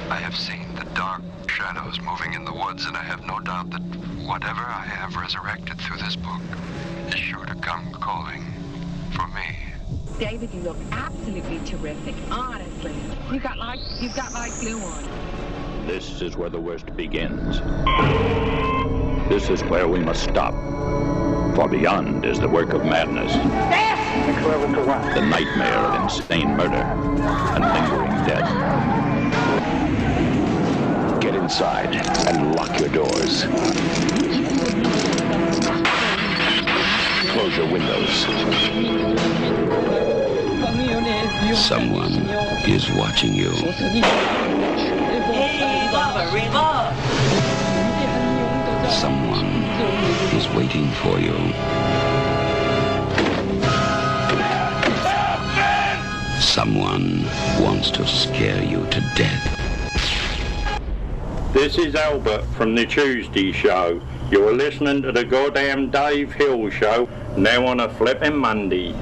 I have seen the dark shadows moving in the woods, and I have no doubt that whatever I have resurrected through this book is sure to come calling for me. David, you look absolutely terrific, honestly. You've got like glue on. This is where the worst begins. This is where we must stop. For beyond is the work of madness. The nightmare of insane murder and lingering death. Get inside and lock your doors. Close your windows. Someone is watching you. Someone is waiting for you. Someone wants to scare you to death. This is Albert from the Tuesday Show. You're listening to the goddamn Dave Hill Show, now on a flipping Monday.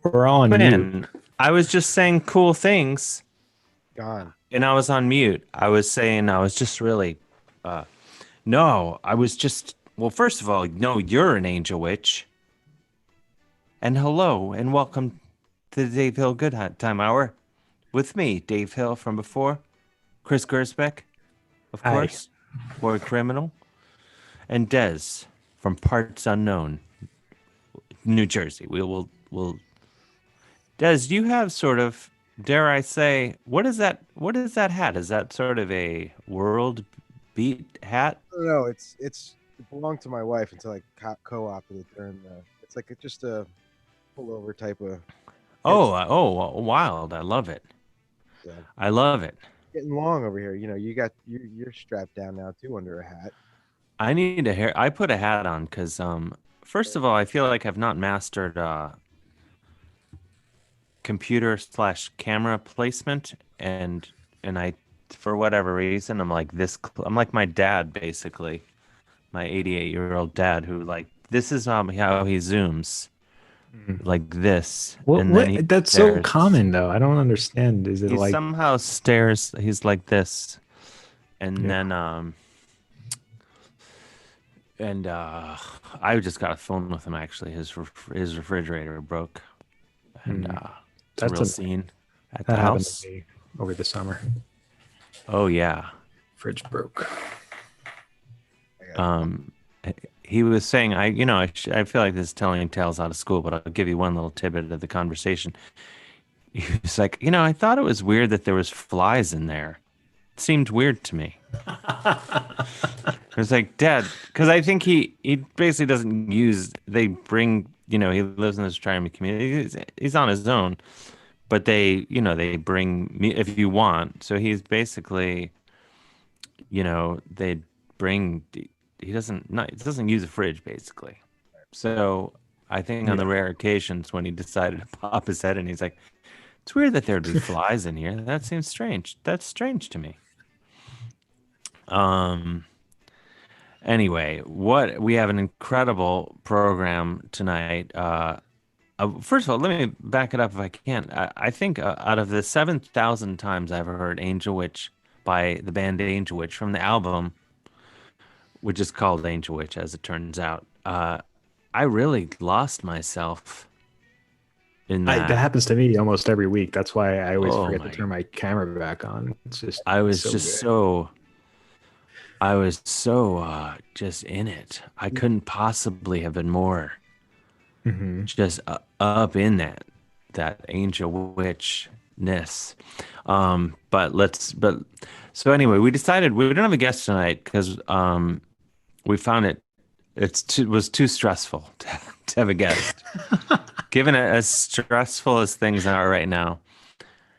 We're on mute. Man, I was just saying cool things. Gone. And I was on mute. I was saying I was just really No, I was just, well, first of all, no, you're an angel witch. And hello, and welcome to the Dave Hill Good Time Hour with me, Dave Hill from before, Chris Gersbeck, of Hi. course, Boy Criminal, and Dez from Parts Unknown, New Jersey. We'll. Dez, you have sort of, dare I say, what is that? What is that hat? Is that sort of a world beat hat? No, it belonged to my wife until I co-opted it during the. It's like just a pullover type of. Oh, wild! I love it. Yeah. I love it. Getting long over here. You know, you're strapped down now too under a hat. I need a hair. I put a hat on because, first of all, I feel like I've not mastered computer/camera placement, and I, for whatever reason, I'm like this. I'm like my dad, basically, my 88-year-old dad, who like this is how he zooms, like this, and then he That's so stares. common, though. I don't understand. Is it He like somehow stares. He's like this, and Yeah. then and I just got a phone with him actually. His refrigerator broke, and it's a That's real a- scene at that the happened house. to me over the summer? Oh yeah. Fridge broke. He was saying, I feel like this is telling tales out of school, but I'll give you one little tidbit of the conversation. He was like, I thought it was weird that there was flies in there. It seemed weird to me. It was like, Dad, because I think he basically doesn't use, they bring, he lives in this retirement community. He's on his own, but they bring me if you want. So he's basically, they bring, he doesn't use a fridge basically. So I think on the rare occasions when he decided to pop his head in, he's like, it's weird that there'd be flies in here. That seems strange. That's strange to me. Anyway, we have an incredible program tonight. First of all, let me back it up if I can. I think out of the 7,000 times I've heard Angel Witch by the band Angel Witch from the album, which is called Angel Witch, as it turns out, I really lost myself in that. That happens to me almost every week. That's why I always Oh forget to turn my camera back on. It's just I was so just good. I was so just in it. I couldn't possibly have been more just up in that angel witchness. But so anyway, we decided we don't have a guest tonight because we found it was too stressful to have a guest. Given it as stressful as things are right now.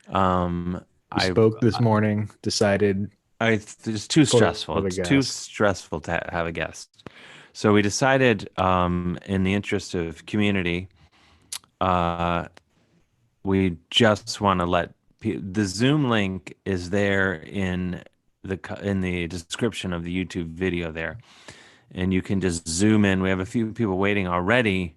We spoke this morning, decided It's too stressful. the It's too guest. stressful to have a guest. So we decided, in the interest of community, we just want to let the Zoom link is there in the description of the YouTube video there, and you can just zoom in. We have a few people waiting already.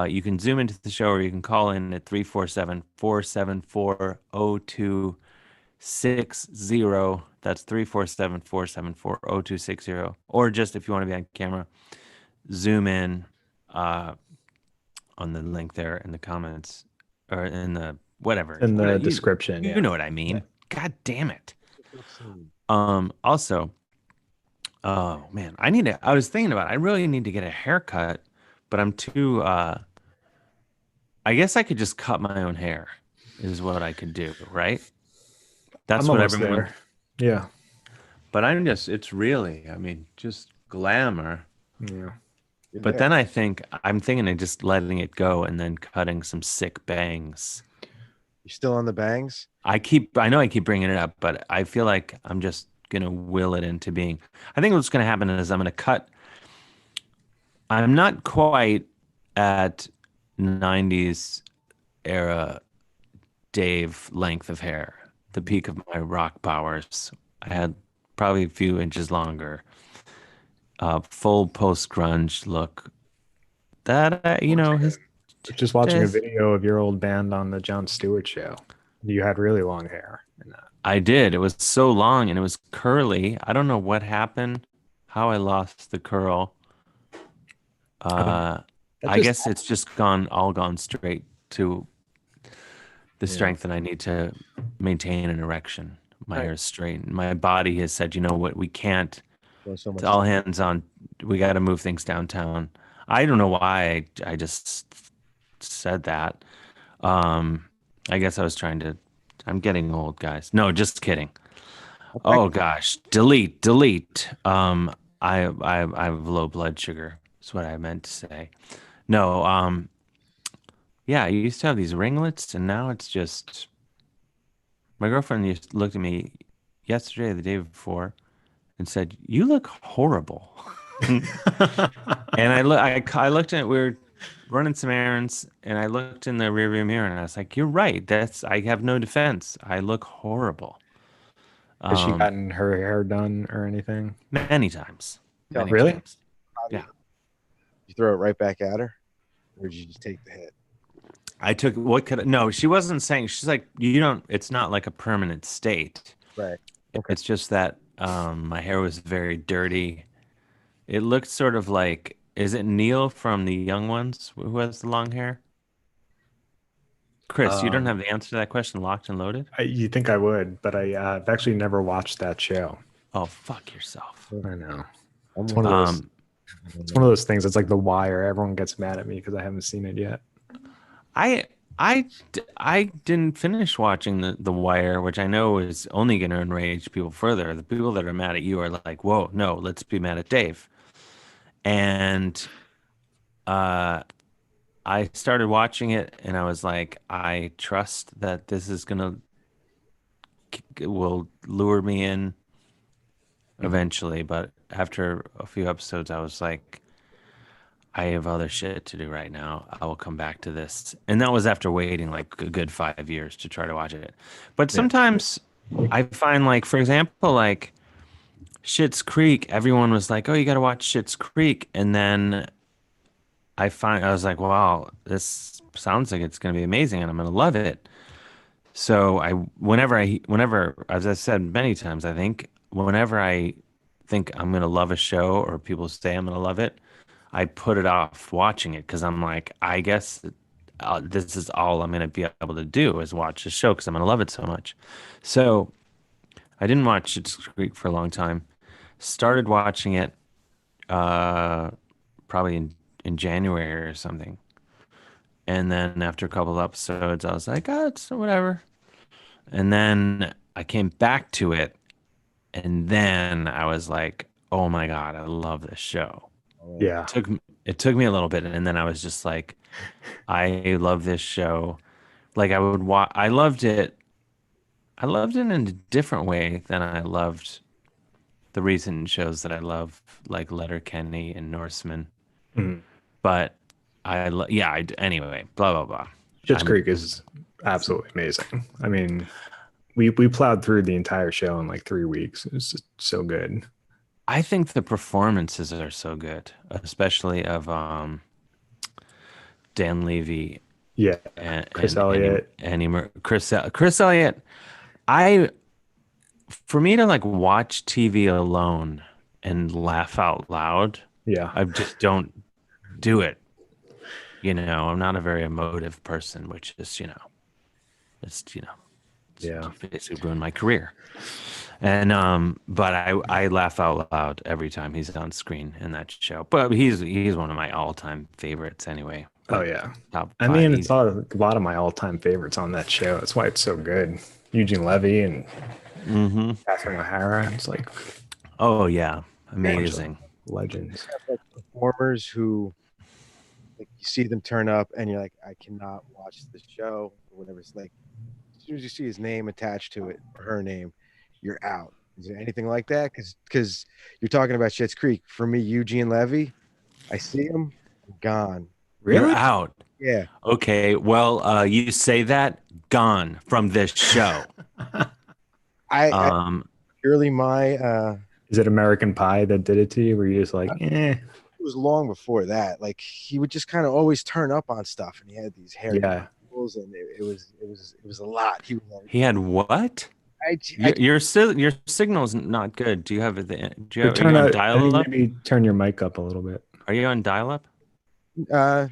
You can zoom into the show, or you can call in at 347-474-0260. That's 347-474-0260. Or just if you want to be on camera, zoom in on the link there in the comments or in the whatever. In the description. You know what I mean. Yeah. God damn it. Also, oh man, I was thinking about it. I really need to get a haircut, but I'm too I guess I could just cut my own hair is what I could do, right? That's I'm what almost everyone there. Yeah. But it's really, just glamour. Yeah. But then I'm thinking of just letting it go and then cutting some sick bangs. You still on the bangs? I know I keep bringing it up, but I feel like I'm just going to will it into being. I think what's going to happen is I'm going to cut. I'm not quite at 90s era Dave length of hair, the peak of my rock powers. I had probably a few inches longer. Full post grunge look. That just watching a video of your old band on the Jon Stewart show. You had really long hair in that. I did. It was so long and it was curly. I don't know what happened. how I lost the curl. That I just guess it's just all gone straight to the strength that I need to maintain an erection. My hair is straight. My body has said, you know what, we can't. So It's much. all hands on. We got to move things downtown. I don't know why I just said that. Um, I guess I was trying to. I'm getting old, guys. No, just kidding. Oh gosh, delete. I have low blood sugar. That's what I meant to say. No, yeah, I used to have these ringlets, and now it's just. My girlfriend looked at me yesterday, or the day before, and said, "You look horrible." And I looked at we were running some errands, and I looked in the rearview mirror, and I was like, "You're right. I have no defense. I look horrible." has she gotten her hair done or anything? Many times, many Really? times. Yeah, You throw it right back at her, or did you just take the hit? I took what could no. She wasn't saying. She's like, you don't. It's not like a permanent state. Right. It's just that my hair was very dirty. It looked sort of like. Is it Neil from the Young Ones who has the long hair? Chris, you don't have the answer to that question locked and loaded? You think I would, but I've actually never watched that show. Oh, fuck yourself. I know. It's one of those. It's one of those things. It's like The Wire. Everyone gets mad at me because I haven't seen it yet. I didn't finish watching the Wire, which I know is only going to enrage people further. The people that are mad at you are like, "Whoa, no, let's be mad at Dave." And I started watching it, and I was like, I trust that this is will lure me in eventually. But after a few episodes, I was like, I have other shit to do right now. I will come back to this. And that was after waiting like a good 5 years to try to watch it. But sometimes I find, like, for example, like Schitt's Creek, everyone was like, oh, you got to watch Schitt's Creek. And then I was like, wow, this sounds like it's going to be amazing and I'm going to love it. So whenever, as I said many times, I think whenever I think I'm going to love a show or people say I'm going to love it, I put it off watching it because I'm like, I guess this is all I'm going to be able to do is watch the show because I'm going to love it so much. So I didn't watch Schitt's Creek for a long time. Started watching it probably in January or something. And then after a couple of episodes, I was like, oh, it's whatever. And then I came back to it. And then I was like, oh my God, I love this show. Yeah. It took me a little bit, and then I was just like, I love this show. Like I would watch. I loved it in a different way than I loved the recent shows that I love, like Letterkenny and Norseman. But anyway, blah blah blah. Schitt's Creek is absolutely amazing. I mean, we plowed through the entire show in like 3 weeks. It was just so good. I think the performances are so good, especially of Dan Levy. Yeah, and Chris Elliott. Chris Elliott. For me to like watch TV alone and laugh out loud, I just don't do it. You know, I'm not a very emotive person, which is, basically ruined my career. And but I laugh out loud every time he's on screen in that show. But he's one of my all-time favorites anyway. Oh yeah, top I five, mean, it's a lot of my all-time favorites on that show. That's why it's so good. Eugene Levy and Catherine O'Hara. It's like, oh yeah, amazing legends. Like performers who, like, you see them turn up, and you're like, I cannot watch this show or whatever. It's like, as soon as you see his name attached to it or her name, you're out. Is there anything like that? Because you're talking about Schitt's Creek. For me, Eugene Levy, I see him, I'm gone. Really? You're out. Yeah. Okay. Well, you say that, gone from this show. I purely my. Is it American Pie that did it to you? Where you just like, eh? It was long before that. Like, he would just kind of always turn up on stuff, and he had these hairy. And it was a lot. He had what? Your signal's not good. Do you have Or are you on I think dial-up? maybe turn your mic up a little bit. Are you on dial-up? uh,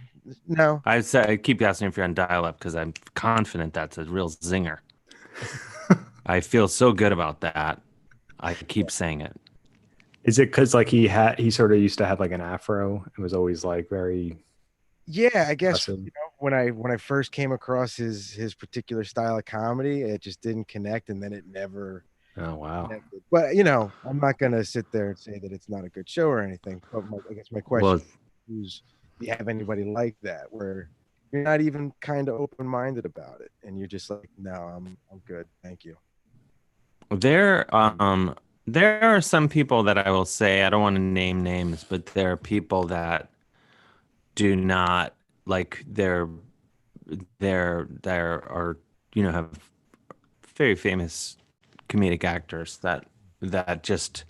no. I keep asking if you're on dial-up because I'm confident that's a real zinger. I feel so good about that. I keep saying it. Is it because like he sort of used to have like an afro and was always like very Yeah, I guess aggressive? when I first came across his particular style of comedy, it just didn't connect, and then it never Oh wow. connected. But I'm not gonna sit there and say that it's not a good show or anything. But I guess my question Well, is, do you have anybody like that where you're not even kind of open minded about it, and you're just like, no, I'm good, thank you. there are some people that I will say, I don't want to name names, but there are people that do not like there are have very famous comedic actors that just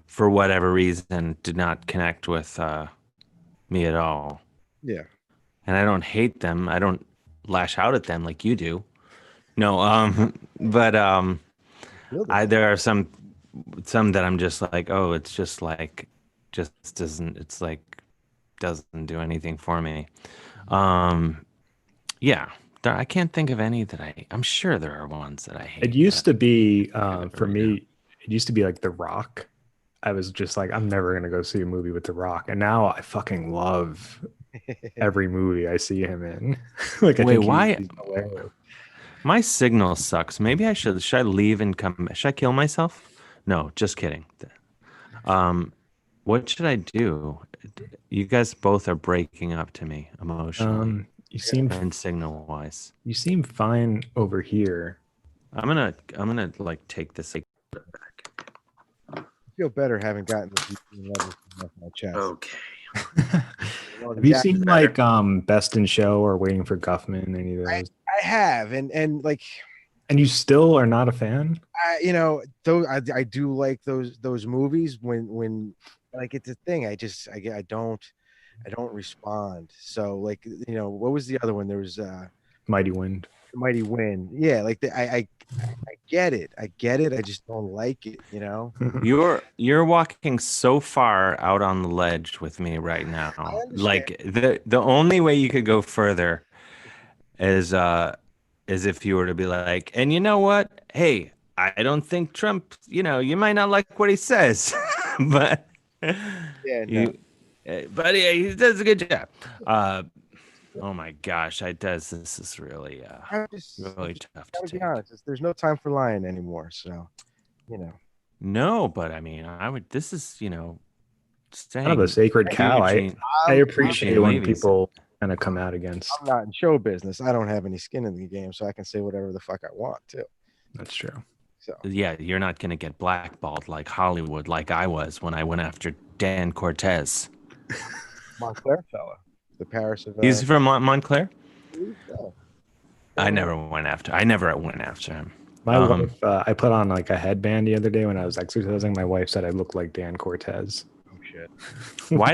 for whatever reason did not connect with me at all. Yeah, And I don't hate them. I don't lash out at them like you do. No, but there are some that I'm just like, oh, it's just like just doesn't it's like doesn't do anything for me. Um, yeah. I can't think of any that I'm sure there are ones that I hate. It used to be for right me, it used to be like The Rock. I was just like, I'm never gonna go see a movie with The Rock. And now I fucking love every movie I see him in. Like I Wait, think why? he's hilarious. My signal sucks. Maybe should I leave and come? Should I kill myself? No, just kidding. What should I do? You guys both are breaking up to me emotionally You seem and signal wise. you seem fine over here. I'm gonna like take this like I feel better having gotten the level off my chest. okay. Have you seen like Best in Show or Waiting for Guffman? Any of those? I have, and like, And you still are not a fan? those I do like those movies when like it's a thing. I don't respond. So like what was the other one? There was Mighty Wind. Mighty Wind. Yeah, like I get it. I get it. I just don't like it. You're walking so far out on the ledge with me right now. Like the only way you could go further is if you were to be like, and you know what? Hey, I don't think Trump, you might not like what he says, but but yeah, he does a good job. Oh my gosh, this is really really tough to take. Be honest, there's no time for lying anymore. So, No, but I mean, this is, kind of a sacred cow. I appreciate when people kind of come out against. I'm not in show business. I don't have any skin in the game, so I can say whatever the fuck I want too. That's true. So yeah, you're not gonna get blackballed like Hollywood, like I was when I went after Dan Cortez. Montclair fella, the Paris of. He's from Montclair. So. I never went after him. My wife, I put on like a headband the other day when I was exercising. My wife said I looked like Dan Cortez. Oh shit! Why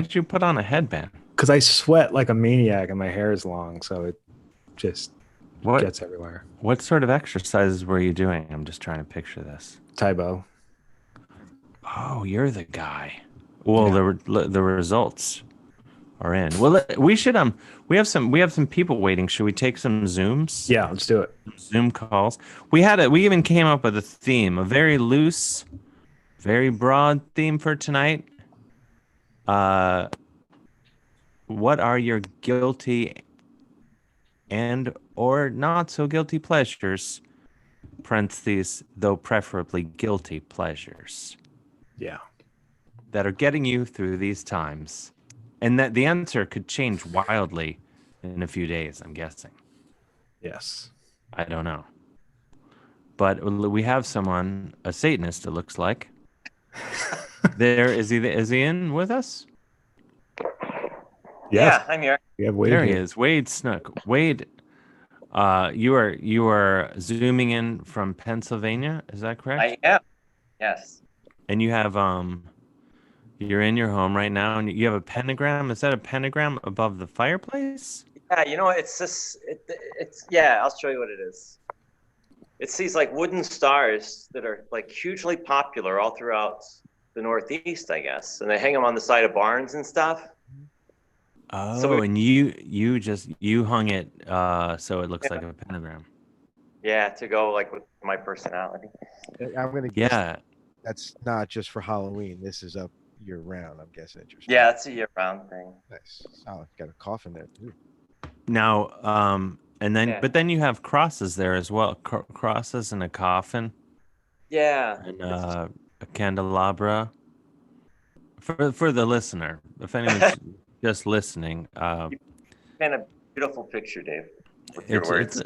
did you put on a headband? Because I sweat like a maniac and my hair is long, so it just gets everywhere. What sort of exercises were you doing? I'm just trying to picture this. Taibo. Oh, you're the guy. Well, the results are in. Well, we should we have some people waiting. Should we take some Zooms? Yeah, let's do it. Zoom calls. We even came up with a theme, a very loose, very broad theme for tonight. What are your guilty and or not so guilty pleasures? Parentheses, though preferably guilty pleasures. Yeah. That are getting you through these times. And that the answer could change wildly in a few days, I'm guessing. Yes. I don't know. But we have someone, a Satanist, it looks like. Is he in with us? Yes. Yeah, I'm here. We have Wade. There he is. Wade Snook. Wade, you are zooming in from Pennsylvania, is that correct? I am. Yes. And you have you're in your home right now, and you have a pentagram. Is that a pentagram above the fireplace? Yeah, it's just it's yeah. I'll show you what it is. It's these like wooden stars that are like hugely popular all throughout the Northeast, I guess, and they hang them on the side of barns and stuff. Oh, and you hung it so it looks like a pentagram. Yeah, to go like with my personality. I'm gonna guess Yeah. that's not just for Halloween. This is up year round. I'm guessing. Yeah, it's a year-round thing. Nice. Solid. Got a coffin there too. Now, and then, Yeah. but then you have crosses there as well. Crosses and a coffin Yeah. and a candelabra. For the listener, if anyone's just listening, Kind of beautiful picture, Dave. With your words.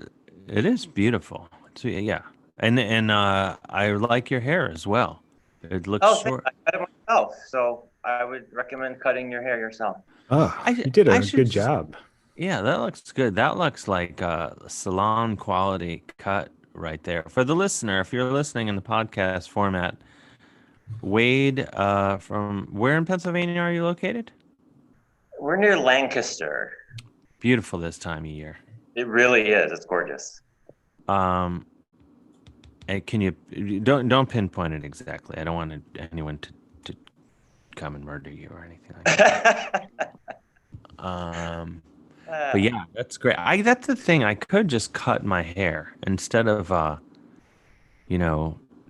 it is beautiful. Yeah, and I like your hair as well. It looks short. I cut it myself, so I would recommend cutting your hair yourself. Oh, you did a good job. Yeah, that looks good. That looks like a salon quality cut right there. For the listener, if you're listening in the podcast format, Wade, from where in Pennsylvania are you located? We're near Lancaster. Beautiful this time of year. It really is. It's gorgeous. And can you don't pinpoint it exactly? I don't want anyone to come and murder you or anything like that. But yeah, that's great. That's the thing. I could just cut my hair instead of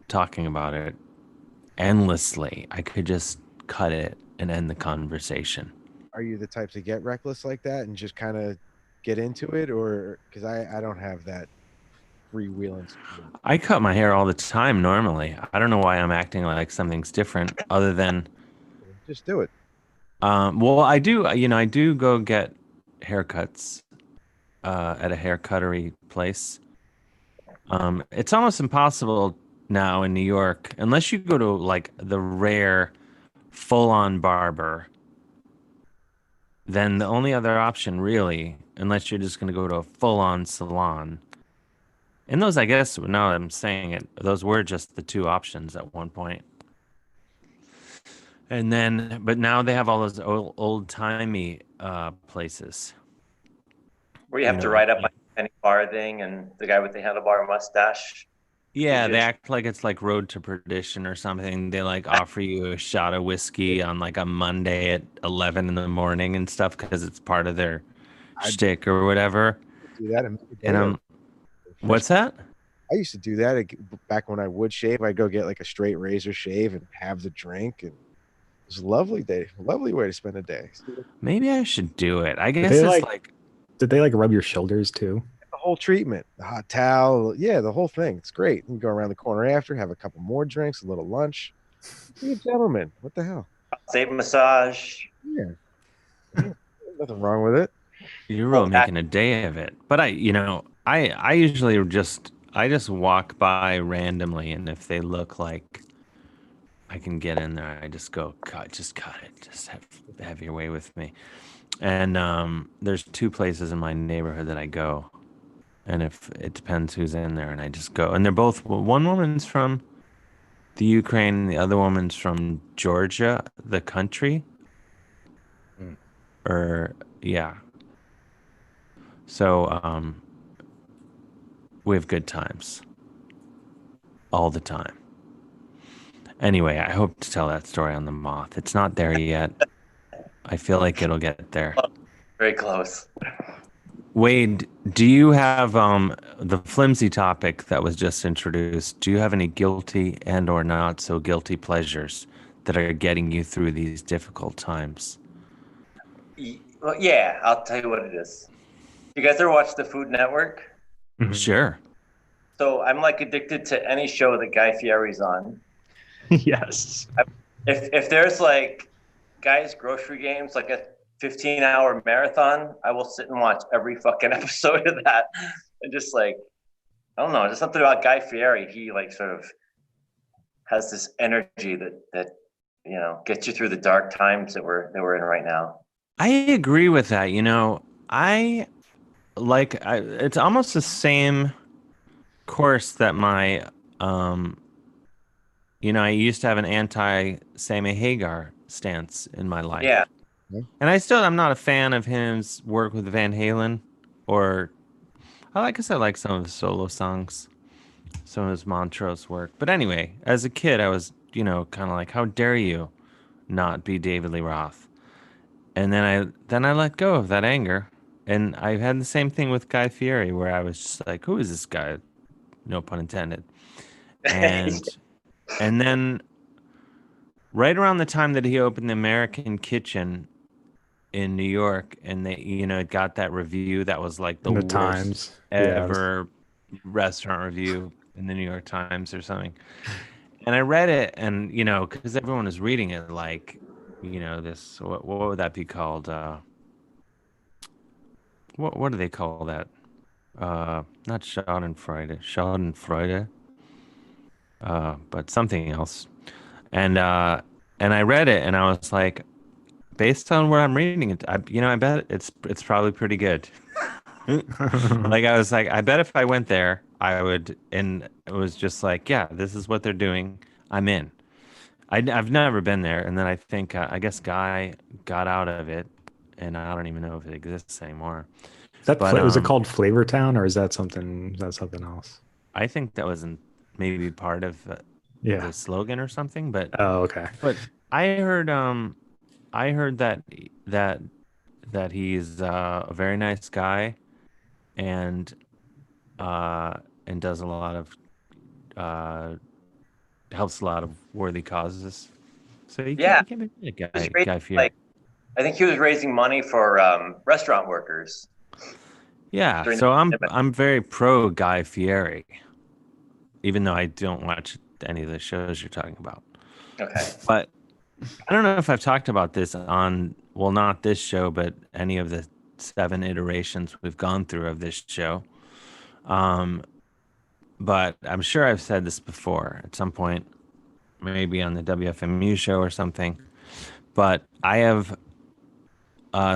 talking about it endlessly. I could just cut it and end the conversation. Are you the type to get reckless like that and just kind of get into it, or because I don't have that freewheeling? I cut my hair all the time normally. I don't know why I'm acting like something's different other than just do it. Well, I do. I do go get haircuts at a haircuttery place. It's almost impossible now in New York unless you go to like the rare full-on barber. Then the only other option, really, unless you're just going to go to a full-on salon. And those, I guess, now that I'm saying it, those were just the two options at one point. And then, but now they have all those old-timey places. Where you have to write up like Penny Farthing and the guy with the handlebar mustache. Yeah, they act like it's like Road to Perdition or something. They like offer you a shot of whiskey on like a Monday at 11 in the morning and stuff because it's part of their shtick or whatever. Do that and what's that? I used to do that back when I would shave. I'd go get like a straight razor shave and have the drink, and it was a lovely day, a lovely way to spend a day. Maybe I should do it. I guess it's like. Did they like rub your shoulders too? The whole treatment, the hot towel, yeah, the whole thing. It's great. You go around the corner after, have a couple more drinks, a little lunch. Be a gentleman. What the hell? Save massage. Yeah. Nothing wrong with it. You're really making a day of it. But I usually just walk by randomly, and if they look like I can get in there, I just go cut it. Just have your way with me. And there's two places in my neighborhood that I go. And if it depends who's in there, and I just go. And they're both, one woman's from the Ukraine, and the other woman's from Georgia, the country. Or, yeah. So, we have good times. All the time. Anyway, I hope to tell that story on the Moth. It's not there yet. I feel like it'll get there. Very close. Wade, do you have the flimsy topic that was just introduced? Do you have any guilty and or not so guilty pleasures that are getting you through these difficult times? Well, yeah, I'll tell you what it is. You guys ever watch the Food Network? Mm-hmm. Sure. So I'm like addicted to any show that Guy Fieri's on. Yes. If there's like Guy's grocery games, like a 15-hour marathon, I will sit and watch every fucking episode of that. And just like, I don't know, there's something about Guy Fieri. He like sort of has this energy that gets you through the dark times that we're in right now. I agree with that. It's almost the same course that my I used to have an anti-Sammy Hagar stance in my life. Yeah. And I'm not a fan of his work with Van Halen, or I like some of the solo songs. some of his Montrose work. But anyway, as a kid, I was, kind of like, how dare you not be David Lee Roth? And then I let go of that anger. And I had the same thing with Guy Fieri, where I was just like, who is this guy? No pun intended. And and then right around the time that he opened the American Kitchen in New York, and they, it got that review that was like the In the worst Times. ever restaurant review in the New York Times or something. And I read it, and because everyone was reading it, like, this, what would that be called? What do they call that? Not Schadenfreude, but something else. And I read it, and I was like, based on what I'm reading, I bet it's probably pretty good. Like, I was like, I bet if I went there, I would, and it was just like, yeah, this is what they're doing. I'm in. I've never been there, and then I think I guess Guy got out of it, and I don't even know if it exists anymore. Was it called Flavor Town, or is that something else? I think that was maybe part of the slogan or something. But oh, okay. But I heard that he's a very nice guy, and does a lot of helps a lot of worthy causes. So he can't be a Guy Fieri. I think he was raising money for restaurant workers. Yeah, so I'm very pro Guy Fieri, even though I don't watch any of the shows you're talking about. Okay. But I don't know if I've talked about this on, well, not this show, but any of the 7 iterations we've gone through of this show. But I'm sure I've said this before at some point, maybe on the WFMU show or something. But I have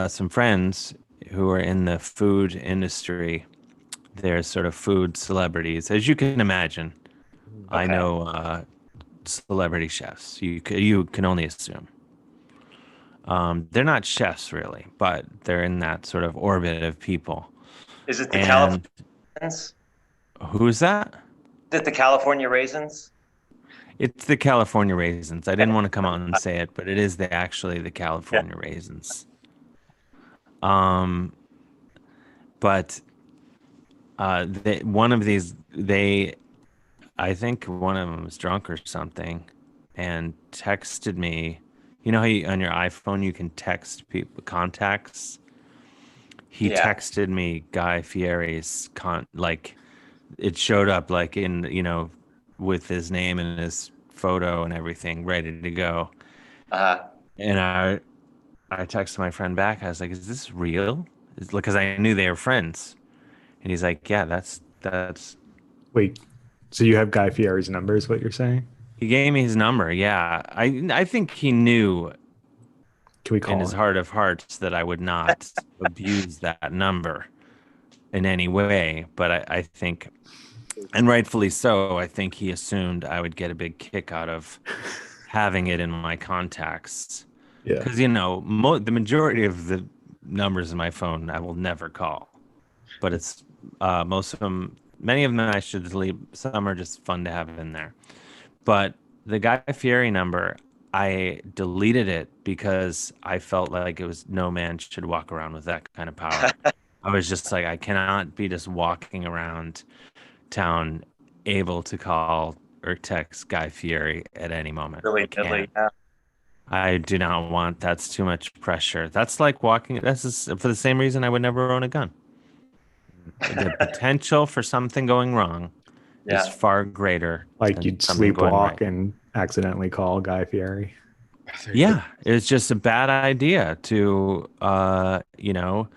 some friends who are in the food industry. They're sort of food celebrities, as you can imagine. Okay. I know celebrity chefs. You can only assume. They're not chefs really, but they're in that sort of orbit of people. Is it the California Raisins? Who's that? Is it the California Raisins? It's the California Raisins. I didn't want to come out and say it, but it is actually the California Raisins. But one of these, I think one of them was drunk or something, and texted me. You know how on your iPhone you can text people contacts. He texted me Guy Fieri's it showed up like in with his name and his photo and everything ready to go. And I texted my friend back. I was like, "Is this real?" Because I knew they were friends. And he's like, "Yeah, that's." Wait, so you have Guy Fieri's number? Is what you're saying? He gave me his number. Yeah, I think he knew. Can we call in his heart of hearts that I would not abuse that number in any way? But I think, and rightfully so, I think he assumed I would get a big kick out of having it in my contacts. Yeah. Because the majority of the numbers in my phone I will never call, but it's most of them. Many of them I should delete. Some are just fun to have in there. But the Guy Fieri number, I deleted it because I felt like it was no man should walk around with that kind of power. I was just like, I cannot be just walking around town able to call or text Guy Fieri at any moment. Really, yeah. I do not want. That's too much pressure. That's like walking. This is for the same reason I would never own a gun. The potential for something going wrong is far greater. Like you'd sleepwalk and accidentally call Guy Fieri. Yeah, it's just a bad idea to, you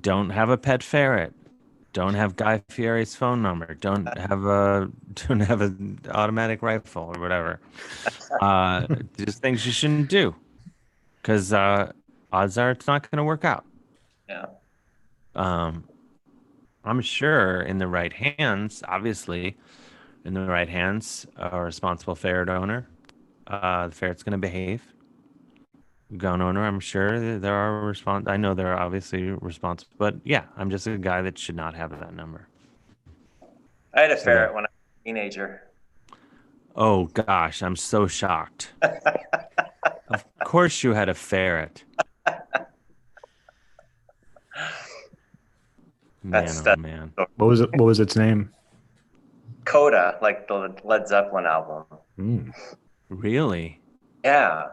don't have a pet ferret, don't have Guy Fieri's phone number, don't have an automatic rifle or whatever. Just things you shouldn't do, because odds are it's not going to work out. Yeah. I'm sure in the right hands, obviously, in the right hands, a responsible ferret owner, the ferret's going to behave. Gun owner, I'm sure there are I know there are obviously responsible, but yeah, I'm just a guy that should not have that number. I had a ferret when I Teenager. Oh gosh, I'm so shocked. Of course you had a ferret. Man, oh man. What was its name? Coda, like the Led Zeppelin album. Really? Yeah.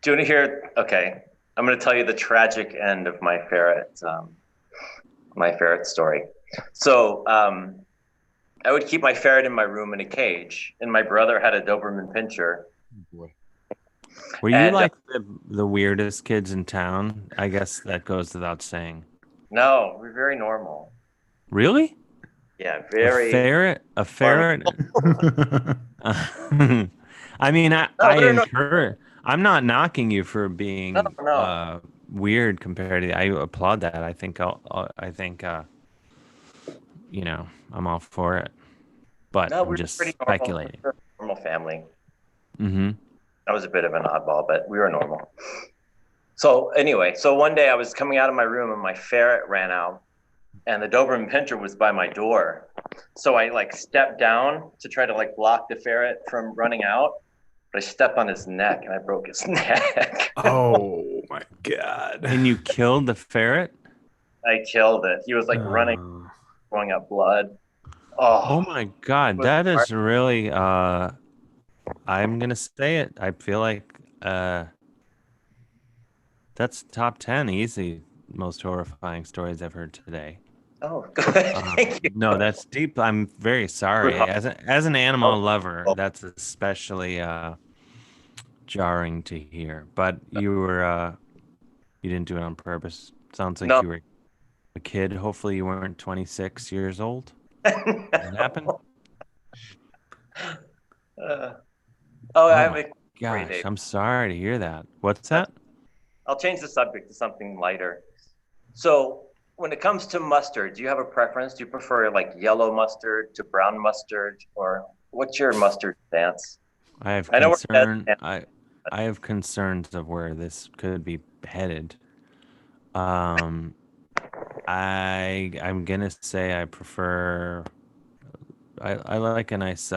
Do you want to hear? Okay, I'm going to tell you the tragic end of my ferret story. So I would keep my ferret in my room in a cage, and my brother had a Doberman Pinscher. Were you like the weirdest kids in town? I guess that goes without saying. No, we're very normal. Really? Yeah, very. A ferret. I mean, I encourage. I'm not knocking you for being weird compared to. I applaud that. I think you know, I'm all for it. But I'm just speculating. Normal family. Mm-hmm. I was a bit of an oddball, but we were normal. So anyway, one day I was coming out of my room and my ferret ran out, and the Doberman Pinscher was by my door. So I like stepped down to try to like block the ferret from running out, but I stepped on his neck and I broke his neck. Oh my God. And you killed the ferret? I killed it. He was like running, throwing up blood. Oh my God. That is really, I'm going to say it. I feel like that's top 10 easy most horrifying stories I've heard today. Oh, good. Thank you. No, that's deep. I'm very sorry. As an animal lover, that's especially jarring to hear. But you didn't do it on purpose. Sounds like you were a kid. Hopefully you weren't 26 years old. What happened? Gosh, I'm sorry to hear that. What's that? I'll change the subject to something lighter. So when it comes to mustard, do you have a preference? Do you prefer like yellow mustard to brown mustard, or what's your mustard stance? I have concerns of where this could be headed. I'm gonna say I prefer. I like a nice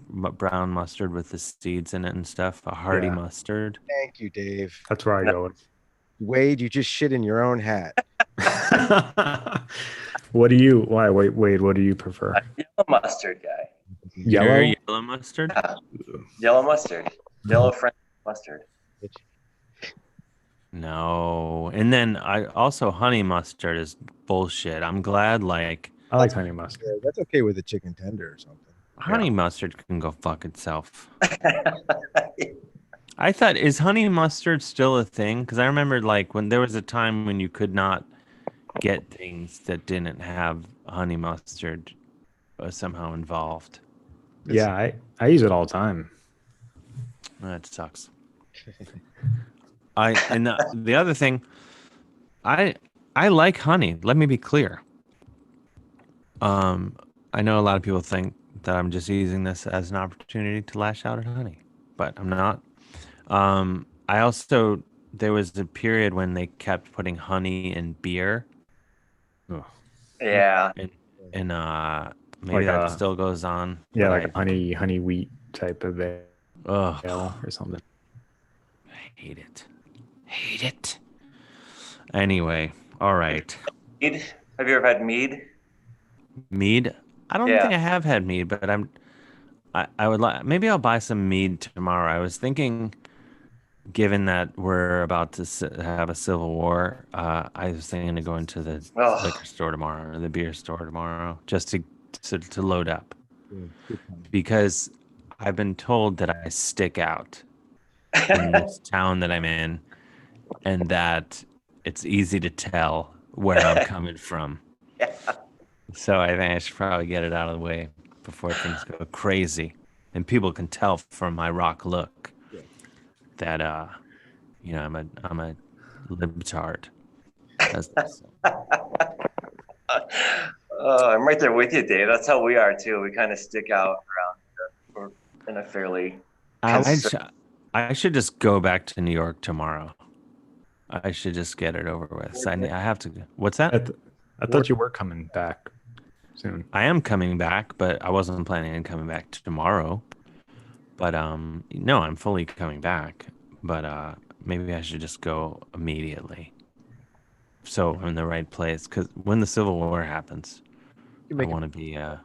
brown mustard with the seeds in it and stuff. A hearty mustard. Thank you, Dave. That's where I go. Wade, you just shit in your own hat. What do you prefer? Yellow mustard guy. Yellow mustard? Yellow mustard. Yellow French mustard. No. And then I also honey mustard is bullshit. I'm glad I like honey mustard. Yeah, that's okay with a chicken tender or something. Honey mustard can go fuck itself. I thought, is honey mustard still a thing? Because I remember like when there was a time when you could not get things that didn't have honey mustard somehow involved. Yeah, I use it all the time. That sucks. The other thing, I like honey. Let me be clear. I know a lot of people think that I'm just using this as an opportunity to lash out at honey, but I'm not. I also, there was a period when they kept putting honey in beer. Oh. Yeah. And maybe that still goes on. Yeah, like a honey wheat type of ale or something. I hate it. Anyway, all right. Mead? Have you ever had mead? Mead? I don't think I have had mead, but I would like, maybe I'll buy some mead tomorrow. I was thinking, given that we're about to have a civil war, I was thinking of going to the liquor store tomorrow or the beer store tomorrow just to load up. Because I've been told that I stick out in this town that I'm in, and that it's easy to tell where I'm coming from. Yeah. So I think I should probably get it out of the way before things go crazy, and people can tell from my rock look that I'm a libtard. I'm right there with you, Dave. That's how we are too. We kind of stick out around in a fairly. I should just go back to New York tomorrow. I should just get it over with. So I have to. What's that? I thought you were coming back. soon. I am coming back, but I wasn't planning on coming back tomorrow. But no, I'm fully coming back. But maybe I should just go immediately. So I'm in the right place. Because when the Civil War happens, You I make it, want to be. right?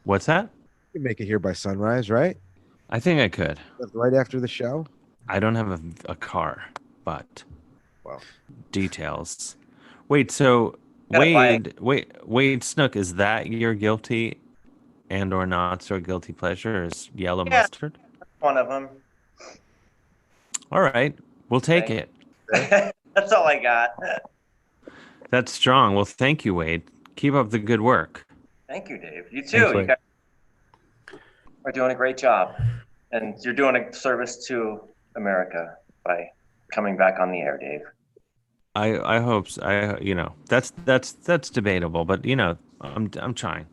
What's that? You make it here by sunrise, right? I think I could. Right after the show. I don't have a car, but Wow. details. Wait, so Got a bike. Wade Snook, is that your guilty and or not so guilty pleasure? Is yellow Yeah. mustard? One of them. All right, we'll take it. That's all I got. That's strong. Well, thank you, Wade. Keep up the good work. Thank you, Dave. You too. Thanks, You Wade. guys are doing a great job, and you're doing a service to America by coming back on the air, Dave. I hope so. That's debatable, but I'm trying.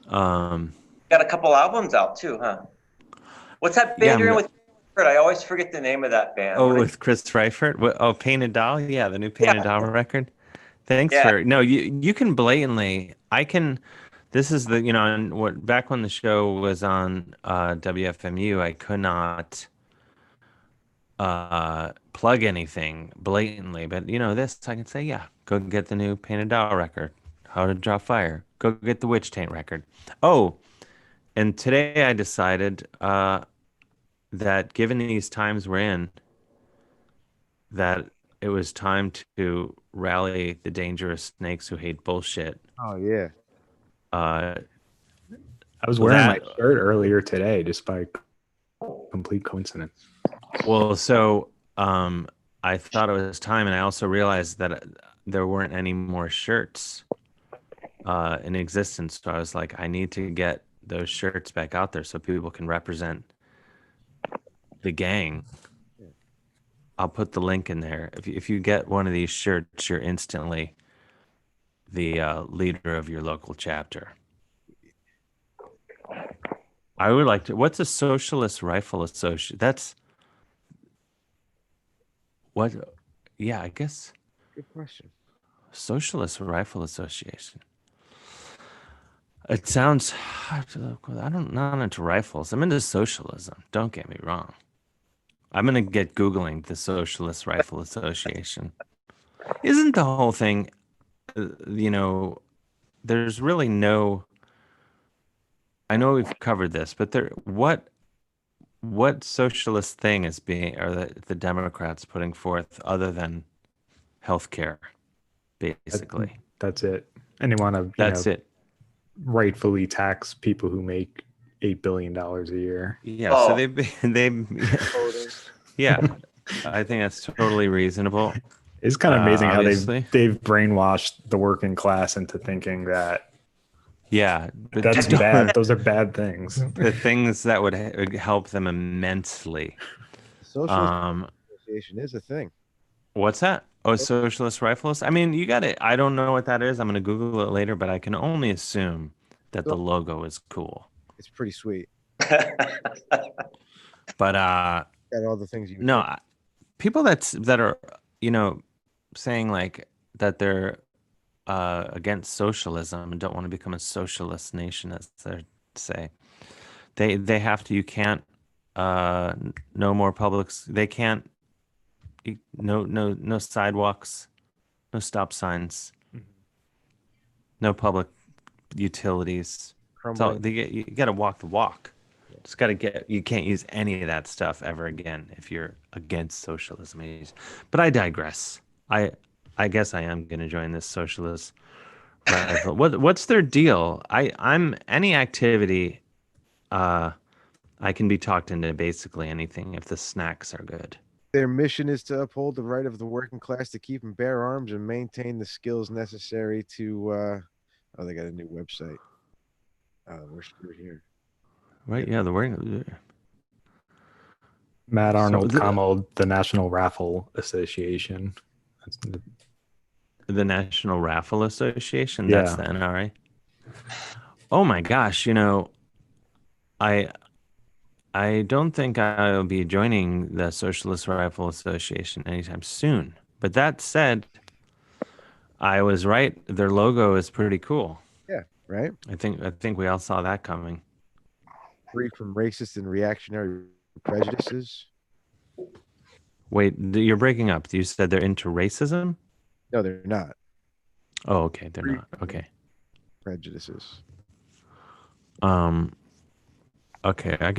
Got a couple albums out too, huh? What's that band you're in with? I always forget the name of that band. Oh, with Chris Reifert? Oh, Painted Doll? Yeah, the new Painted Doll record. Thanks for no. You can blatantly. I can. This is the back when the show was on WFMU, I could not plug anything blatantly, but this I can say, yeah, go get the new Painted Doll record, How to Draw Fire. Go get the Witch Taint record. Oh, and today I decided that given these times we're in, that it was time to rally the dangerous snakes who hate bullshit. Oh yeah. I was wearing my shirt earlier today, just by complete coincidence. Well, so I thought it was time, and I also realized that there weren't any more shirts in existence. So I was like, I need to get those shirts back out there so people can represent the gang. I'll put the link in there. If you get one of these shirts, you're instantly the leader of your local chapter. I would like to. What's a Socialist Rifle Association? That's what? Yeah, I guess. Good question. Socialist Rifle Association. It sounds. I'm not into rifles. I'm into socialism. Don't get me wrong. I'm gonna get Googling the Socialist Rifle Association. Isn't the whole thing? There's really no. I know we've covered this, but what socialist thing are the Democrats putting forth other than healthcare, basically? That's it. And they want to. That's it. Rightfully tax people who make $8 billion a year. Yeah. So they. Yeah, I think that's totally reasonable. It's kind of amazing how they've brainwashed the working class into thinking that. Yeah, but that's bad. Those are bad things. The things that would help them immensely. Socialist Association is a thing. What's that? Oh, Socialist Rifles? I mean, you got it. I don't know what that is. I'm going to Google it later, but I can only assume that the logo is cool. It's pretty sweet. But got all the things you people that are saying like that they're against socialism and don't want to become a socialist nation, as they say. They have to. You can't. No more publics. They can't. No sidewalks, no stop signs, no public utilities. So you got to walk the walk. Just got to get. You can't use any of that stuff ever again if you're against socialism. But I digress. I guess I am going to join this socialist rifle. What's their deal? I'm any activity. I can be talked into basically anything if the snacks are good. Their mission is to uphold the right of the working class to keep and bear arms and maintain the skills necessary to. They got a new website. We're screwed here. Right? Yeah, the working. Matt Arnold, the National Raffle Association. That's the National Raffle Association. That's the NRA. Oh my gosh! I don't think I'll be joining the Socialist Rifle Association anytime soon. But that said, I was right. Their logo is pretty cool. Yeah. right? I think we all saw that coming. Free from racist and reactionary prejudices. Wait, you're breaking up. You said they're into racism? No, they're not. Oh, okay, they're Free not. Okay. prejudices. Okay, I'll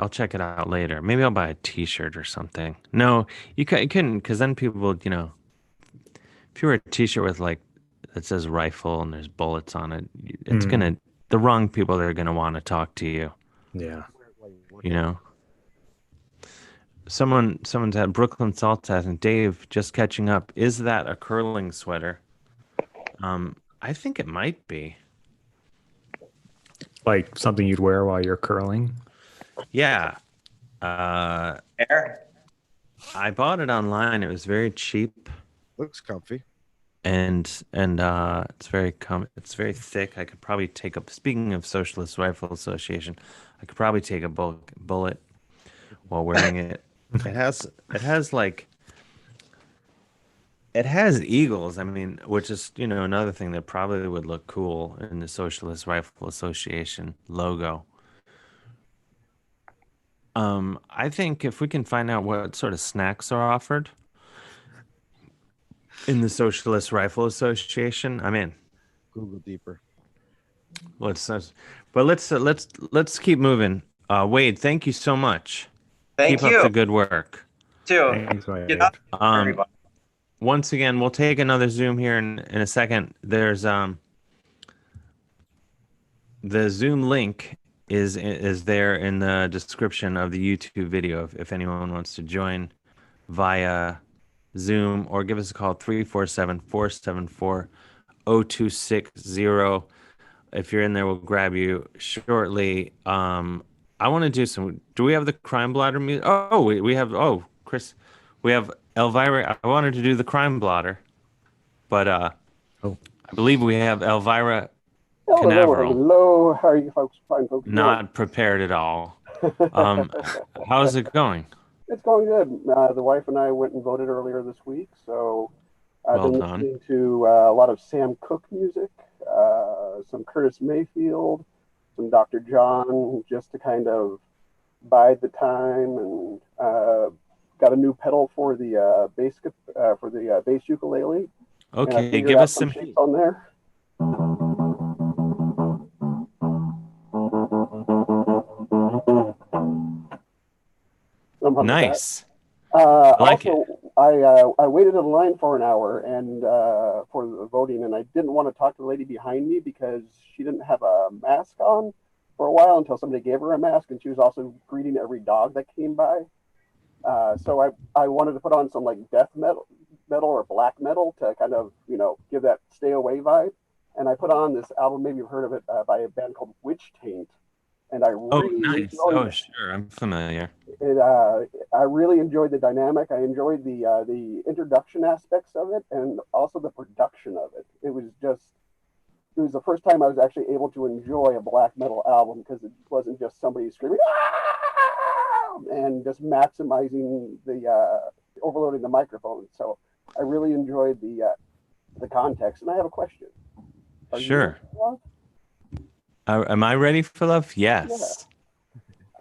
check it out later. Maybe I'll buy a T-shirt or something. No, you couldn't, because then people would, if you wear a T-shirt with like that says rifle and there's bullets on it, it's gonna the wrong people that are gonna want to talk to you. Yeah. You know. Someone's at Brooklyn Salt asking Dave, just catching up. Is that a curling sweater? I think it might be. Like something you'd wear while you're curling? Yeah. Air? I bought it online. It was very cheap. Looks comfy. And it's very thick. I could probably take up. Speaking of Socialist Rifle Association, I could probably take a bullet while wearing it. It has eagles. I mean, which is another thing that probably would look cool in the Socialist Rifle Association logo. I think if we can find out what sort of snacks are offered in the Socialist Rifle Association, I'm in. Google deeper. Let's keep moving. Wade, thank you so much. Thank keep you. up the good work. Too. Thanks, Wade. Get up, everybody. Once again, we'll take another Zoom here in a second. There's the Zoom link is there in the description of the YouTube video if anyone wants to join via Zoom, or give us a call 347-474-0260. If you're in there, we'll grab you shortly. I want to do some. Do we have the Crime Blotter music? Oh, we have. Oh, Chris, we have Elvira. I wanted to do the Crime Blotter, but I believe we have Elvira Canaveral. Hello, how are you folks? Fine, folks. Not prepared at all. How's it going? It's going good. The wife and I went and voted earlier this week, so I've been listening to a lot of Sam Cooke music, some Curtis Mayfield, some Dr. John, just to kind of bide the time, and got a new pedal for the bass ukulele. Okay, give us some shapes on there. Nice. I like also, it. I waited in line for an hour and for the voting, and I didn't want to talk to the lady behind me because she didn't have a mask on for a while until somebody gave her a mask, and she was also greeting every dog that came by. So I wanted to put on some like death metal or black metal to kind of give that stay away vibe, and I put on this album. Maybe you've heard of it by a band called Witch Taint. And I really nice. enjoyed Sure, I'm familiar. it. I really enjoyed the dynamic. I enjoyed the introduction aspects of it, and also the production of it. It was the first time I was actually able to enjoy a black metal album, because it wasn't just somebody screaming and just maximizing the overloading the microphone. So I really enjoyed the context. And I have a question. Sure. Am I ready for love? Yes.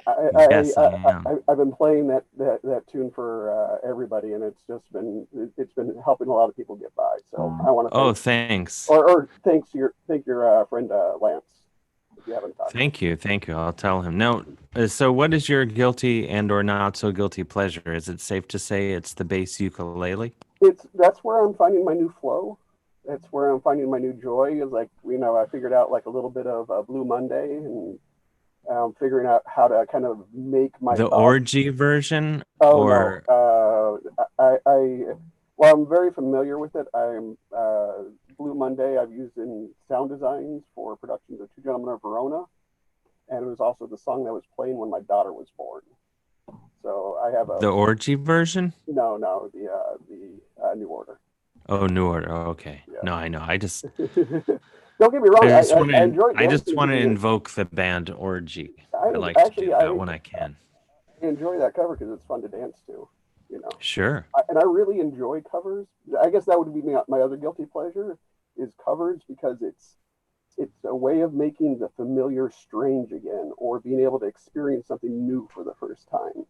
Yeah. Yes, I am. I've been playing that tune for everybody, and it's been helping a lot of people get by. So I want to. Thanks. Or thank your friend Lance. If you haven't talked. Thank you. I'll tell him. Now, so what is your guilty and or not so guilty pleasure? Is it safe to say it's the bass ukulele? That's where I'm finding my new flow. That's where I'm finding my new joy. Is like, I figured out like a little bit of Blue Monday, and figuring out how to kind of make my orgy version. No. I'm very familiar with it. I'm Blue Monday I've used in sound designs for productions of Two Gentlemen of Verona, and it was also the song that was playing when my daughter was born. So I have the orgy version. No, the New Order. Oh, New Order. Oh, okay. Yeah. No, I know. I just don't get me wrong. I just want to invoke the band Orgy. I like to do that when I can. I enjoy that cover because it's fun to dance to. Sure. And I really enjoy covers. I guess that would be my other guilty pleasure is covers, because it's a way of making the familiar strange again, or being able to experience something new for the first time.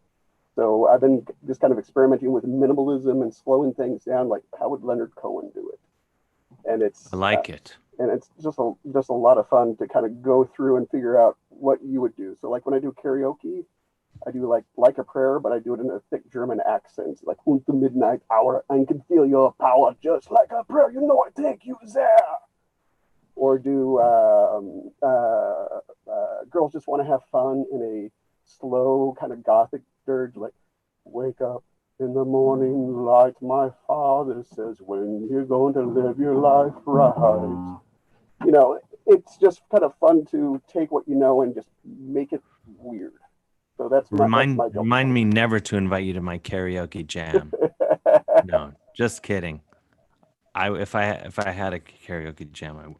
So I've been just kind of experimenting with minimalism and slowing things down, like how would Leonard Cohen do it? And I like it. And it's just a lot of fun to kind of go through and figure out what you would do. So like when I do karaoke, I do like a prayer, but I do it in a thick German accent, like "Und the midnight hour, I can feel your power just like a prayer. You know I take you there." Or do girls just want to have fun in a slow kind of gothic dirge, like "Wake up in the morning light, my father says, when you're going to live your life right." You know, it's just kind of fun to take what you know and just make it weird. So that's my remind me never to invite you to my karaoke jam. No, just kidding. If I had a karaoke jam,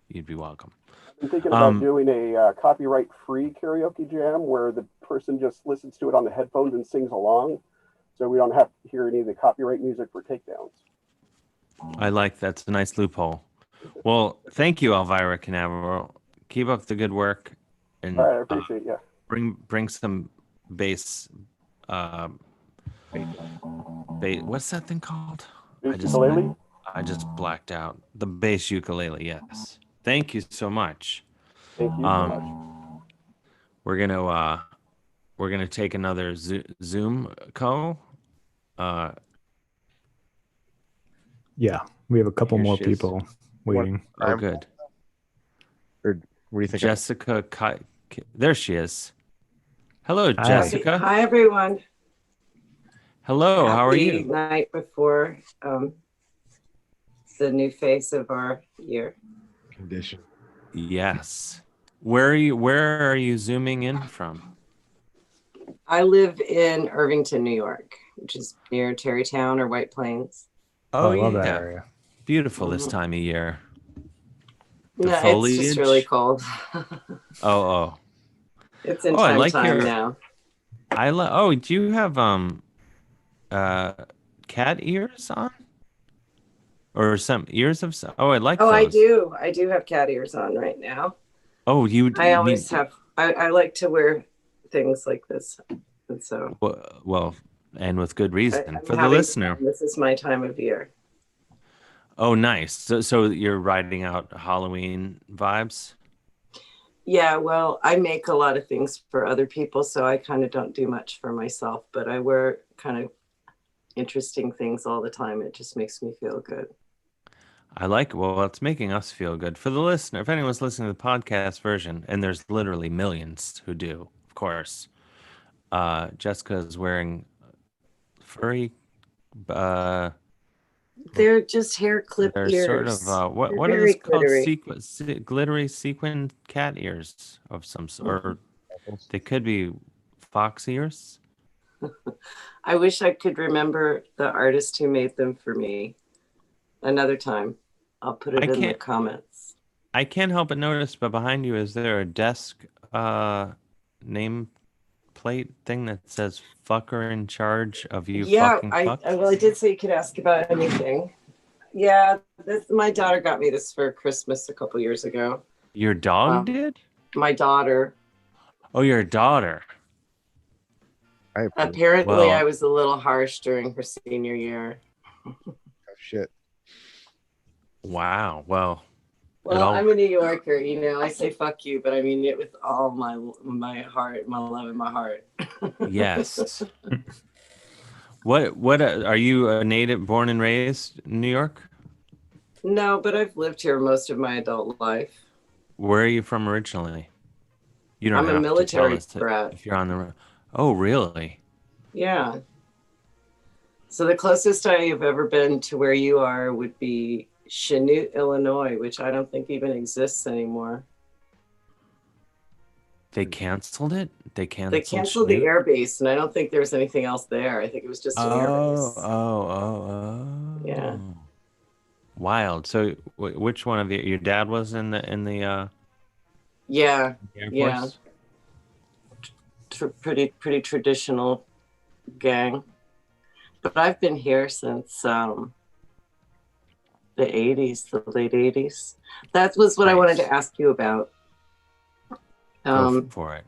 you'd be welcome. I'm thinking about doing a copyright-free karaoke jam where the person just listens to it on the headphones and sings along, so we don't have to hear any of the copyright music for takedowns. I like that's a nice loophole. Well, thank you, Elvira Canaveral. Keep up the good work, and all right, I appreciate you. Bring some bass. What's that thing called? Ukulele? I just blacked out. The bass ukulele. Yes. Thank you so much. Thank you so much. We're gonna take another Zoom call. Yeah, we have a couple more people waiting. Oh, good. Or what do you think? Jessica, there she is. Hello, Jessica. Hi, everyone. Hello, how are you? Happy night before the new phase of our year. Condition. Yes. Where are you zooming in from? I live in Irvington, New York, which is near Tarrytown or White Plains. Oh, I love that yeah. area. Beautiful this time of year. No, it's just really cold. Oh. It's in time now. Do you have cat ears on? Or some ears of I like those. I do have cat ears on right now. Oh, I always have. I like to wear things like this, and so. Well, and with good reason for the listener. This is my time of year. Oh, nice. So you're riding out Halloween vibes? Yeah, well, I make a lot of things for other people, so I kind of don't do much for myself, but I wear kind of interesting things all the time. It just makes me feel good. I like it. Well, it's making us feel good. For the listener, if anyone's listening to the podcast version, and there's literally millions who do, of course, Jessica is wearing furry... they're just hair clip ears. They're sort of what are those called? Glittery sequin cat ears of some sort. Or they could be fox ears. I wish I could remember the artist who made them for me. Another time, I'll put it in the comments. I can't help but notice, but behind you, is there a desk name plate thing that says "fucker in charge of you"? Fucking fucks? Well, I did say you could ask about anything. Yeah, my daughter got me this for Christmas a couple years ago. Your dog did? My daughter. Oh, your daughter. Apparently, I was a little harsh during her senior year. Oh, shit. Wow. Well, I'm a New Yorker, you know. I say "fuck you," but I mean it with all my heart, my love in my heart. Yes. What are you a native, born and raised in New York? No, but I've lived here most of my adult life. Where are you from originally? You don't I'm have a military to tell us brat. if you're on the road. Oh, really? Yeah. So the closest I have ever been to where you are would be Chanute, Illinois, which I don't think even exists anymore. They canceled it? They canceled Chanute? The air base, and I don't think there was anything else there. I think it was just an air base. Oh. Yeah. Wild. So which one of your dad was in the Yeah. Air Force? Yeah. Pretty traditional gang. But I've been here since The 80s, the late 80s. That was what I wanted to ask you about. Go for it.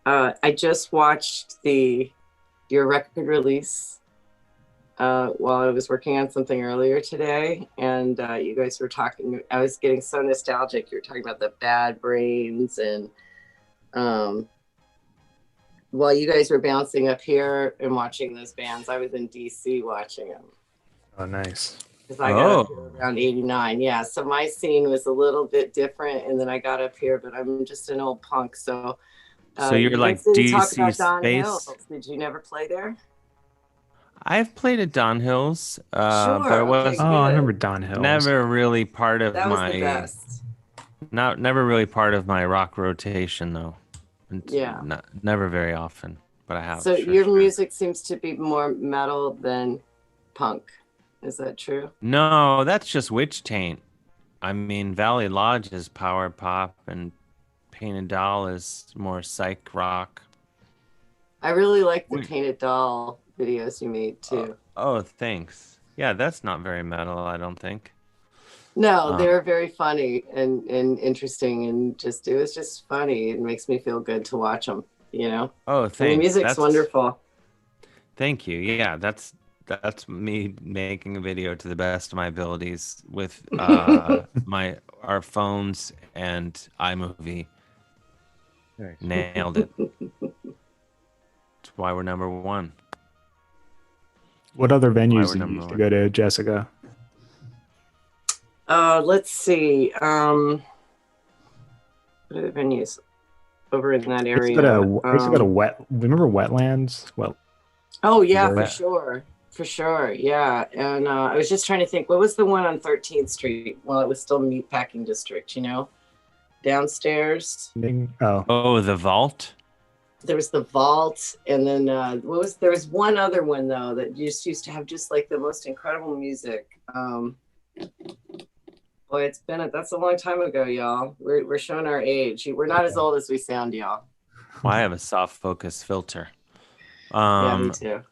I just watched your record release while I was working on something earlier today, and you guys were talking. I was getting so nostalgic. You were talking about the Bad Brains, and while you guys were bouncing up here and watching those bands, I was in DC watching them. Oh, nice. Because I got up here around 89. Yeah, so my scene was a little bit different, and then I got up here, but I'm just an old punk, so. So you're like DC space. Did you never play there? I've played at Don Hills, Sure, but it was I remember Don Hills. Never really part of that was the best. Never really part of my rock rotation though. Yeah. Never very often, but I have. So your music seems to be more metal than punk. Is that true? No, that's just Witch Taint. I mean, Valley Lodge is power pop, and Painted Doll is more psych rock. I really like the Painted Doll videos you made too. Oh, thanks. Yeah, that's not very metal, I don't think. No, they were very funny and interesting, and it was just funny. It makes me feel good to watch them, you know? Oh, thanks. And the music's wonderful. Thank you. Yeah, that's me making a video to the best of my abilities with our phones and iMovie. Nice. Nailed it. That's why we're number one. What other venues did you used to go to, Jessica? Let's see. What other venues over in that area? I used to go to remember Wetlands? Well. Oh yeah, for sure. Yeah, and I was just trying to think. What was the one on 13th Street? Well, it was still Meatpacking District, you know, downstairs. Oh, the Vault. There was the Vault, and then there was one other one though that just used to have just like the most incredible music. Boy, that's a long time ago, y'all. We're showing our age. We're not as old as we sound, y'all. Well, I have a soft focus filter. Yeah, me too.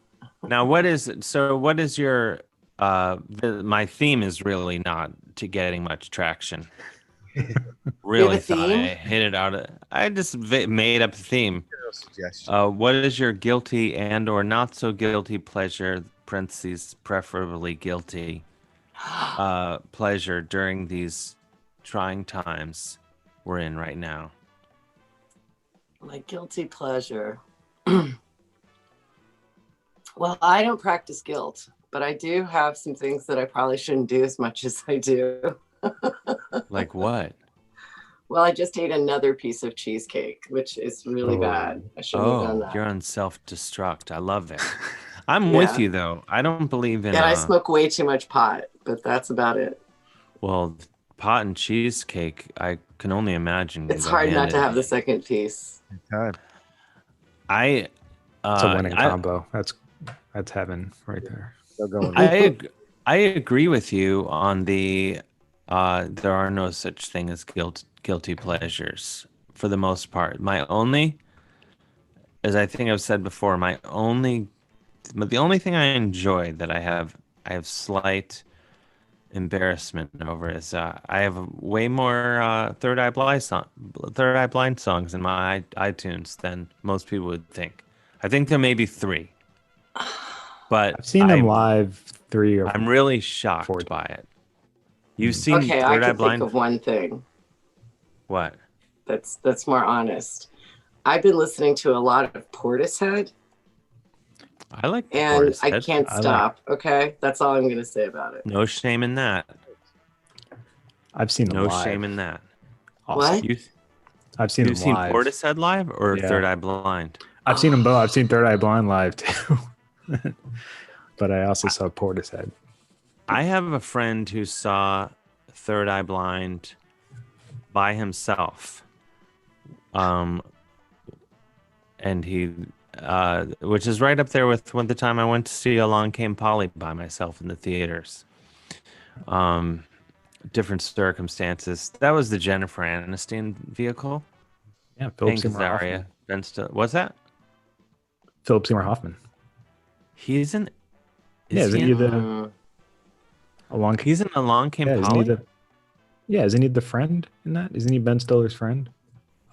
Now, what is your my theme is really not getting much traction. Really thought I hit it out. I just made up the theme. What is your guilty and or not so guilty pleasure, parentheses, preferably guilty, pleasure during these trying times we're in right now? My guilty pleasure. Well, I don't practice guilt, but I do have some things that I probably shouldn't do as much as I do. Like what? Well, I just ate another piece of cheesecake, which is really bad. I shouldn't have done that. You're on self-destruct. I love it. I'm with you, though. I don't believe in... And I smoke way too much pot, but that's about it. Well, pot and cheesecake, I can only imagine. It's hard not to have the second piece. It's a winning combo. That's heaven right there. I agree with you on the there are no such thing as guilty pleasures for the most part. My only, as I think I've said before, the only thing I enjoy that I have slight embarrassment over is I have way more Third Eye Blind songs in my iTunes than most people would think. I think there may be 3. But I've seen them live 3 or 4. I'm really shocked by it. You've seen Third Eye Blind? Think of one thing. What? That's more honest. I've been listening to a lot of Portishead. I like and Portishead. I can't stop. Okay, that's all I'm going to say about it. No shame in that. I've seen them live. No shame in that. Awesome. What? I've seen them live. You've seen Portishead live or Third Eye Blind? I've seen them both. I've seen Third Eye Blind live too. But I also saw Portishead. I have a friend who saw Third Eye Blind by himself. And he, which is right up there with the time I went to see Along Came Polly by myself in the theaters. Different circumstances. That was the Jennifer Aniston vehicle. Yeah, Philip Seymour Hoffman. What's that? Philip Seymour Hoffman. He's in. Isn't he the? Along, He's in Along Came yeah, isn't he Polly? isn't he the friend in that? Isn't he Ben Stiller's friend?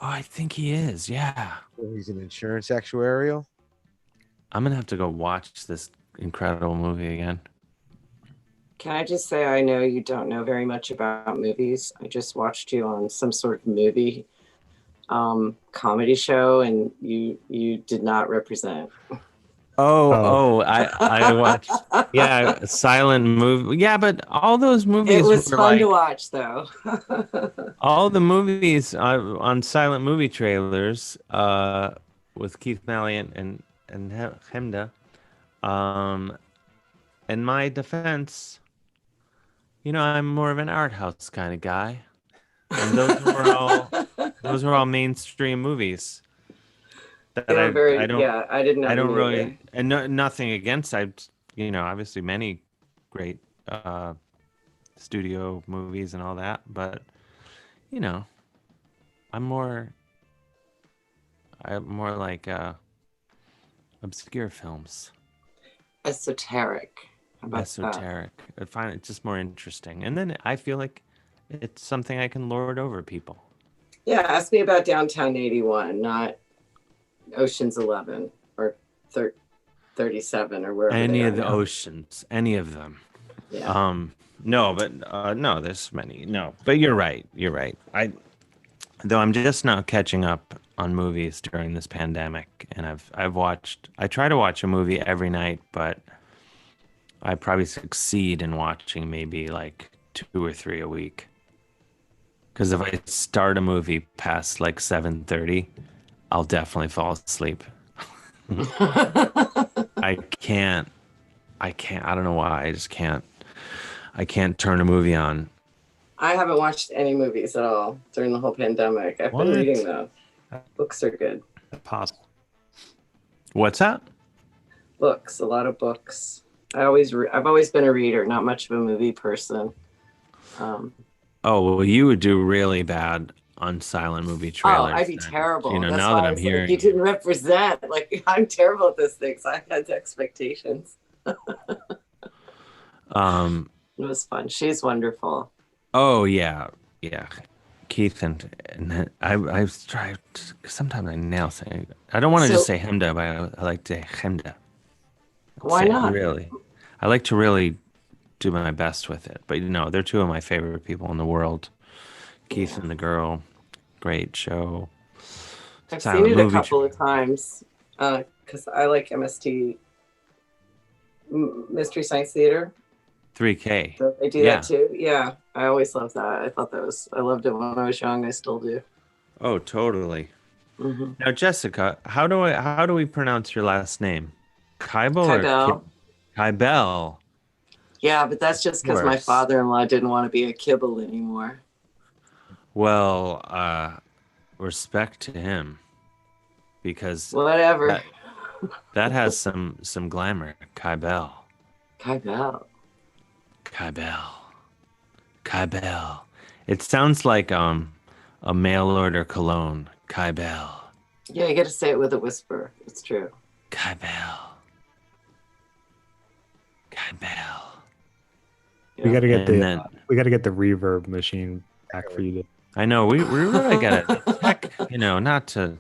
Oh, I think he is. Yeah. He's an insurance actuarial. I'm gonna have to go watch this incredible movie again. Can I just say I know you don't know very much about movies. I just watched you on some sort of movie comedy show, and you did not represent. I watched. Yeah, a silent movie. Yeah, but all those movies It was were fun like to watch, though. all the movies on silent movie trailers with Keith Valiant and Hemda. In my defense, I'm more of an art house kind of guy, and those were all mainstream movies that They were very, I don't yeah, I didn't know I don't them really either. and nothing against obviously many great studio movies and all that, but I'm more like obscure films. Esoteric. How about Esoteric. I find it just more interesting. And then I feel like it's something I can lord over people. that? Yeah, ask me about Downtown 81, not Ocean's 11 or 37 or wherever Any they of are the now. oceans, any of them. Yeah. No, but no, there's many. No, but you're right. You're right. I'm just now catching up on movies during this pandemic, and I try to watch a movie every night, but I probably succeed in watching maybe like 2 or 3 a week. Because if I start a movie past like 7:30, I'll definitely fall asleep. I can't. I don't know why. I just can't. I can't turn a movie on. I haven't watched any movies at all during the whole pandemic. I've been reading though. Books are good. Possible. What's that? Books, a lot of books. I've always been a reader, not much of a movie person. Oh, well, you would do really bad on silent movie trailers. Oh, I'd be then. terrible. That's Now why that I I'm was hearing like, you didn't represent. Like, I'm terrible at this thing, so I had expectations. It was fun. She's wonderful. Oh yeah, Keith and I try. Sometimes I nail saying. I don't want to just say Hemda, but I like to say Hemda. Why not? Really, I like to really do my best with it. But they're two of my favorite people in the world. Keith and the Girl, great show. I've seen it a couple of times because I like MST, Mystery Science Theater. 3K. So they do that too. Yeah, I always loved that. I loved it when I was young. I still do. Oh, totally. Mm-hmm. Now, Jessica, how do we pronounce your last name? Kybel Kybel. or Kybel? Yeah, but that's just because my father-in-law didn't want to be a kibble anymore. Well, respect to him, because whatever that has some glamour. Kybel. It sounds like a mail order cologne. Kybel. Yeah, you got to say it with a whisper. It's true. Kybel. We got to get the reverb machine back for you. I know we really got to check. Not to.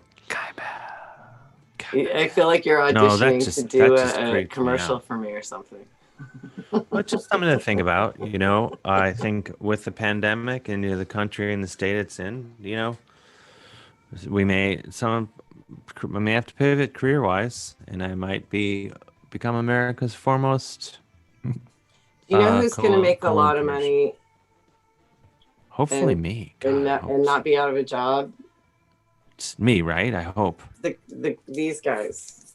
I feel like you're auditioning to do a commercial for me or something. Well, just something to think about. I think with the pandemic and the country and the state it's in, we may have to pivot career-wise, and I might become America's foremost. You know who's going to make a lot of money? Hopefully me. God, and not be out of a job? It's me, right? I hope. These guys.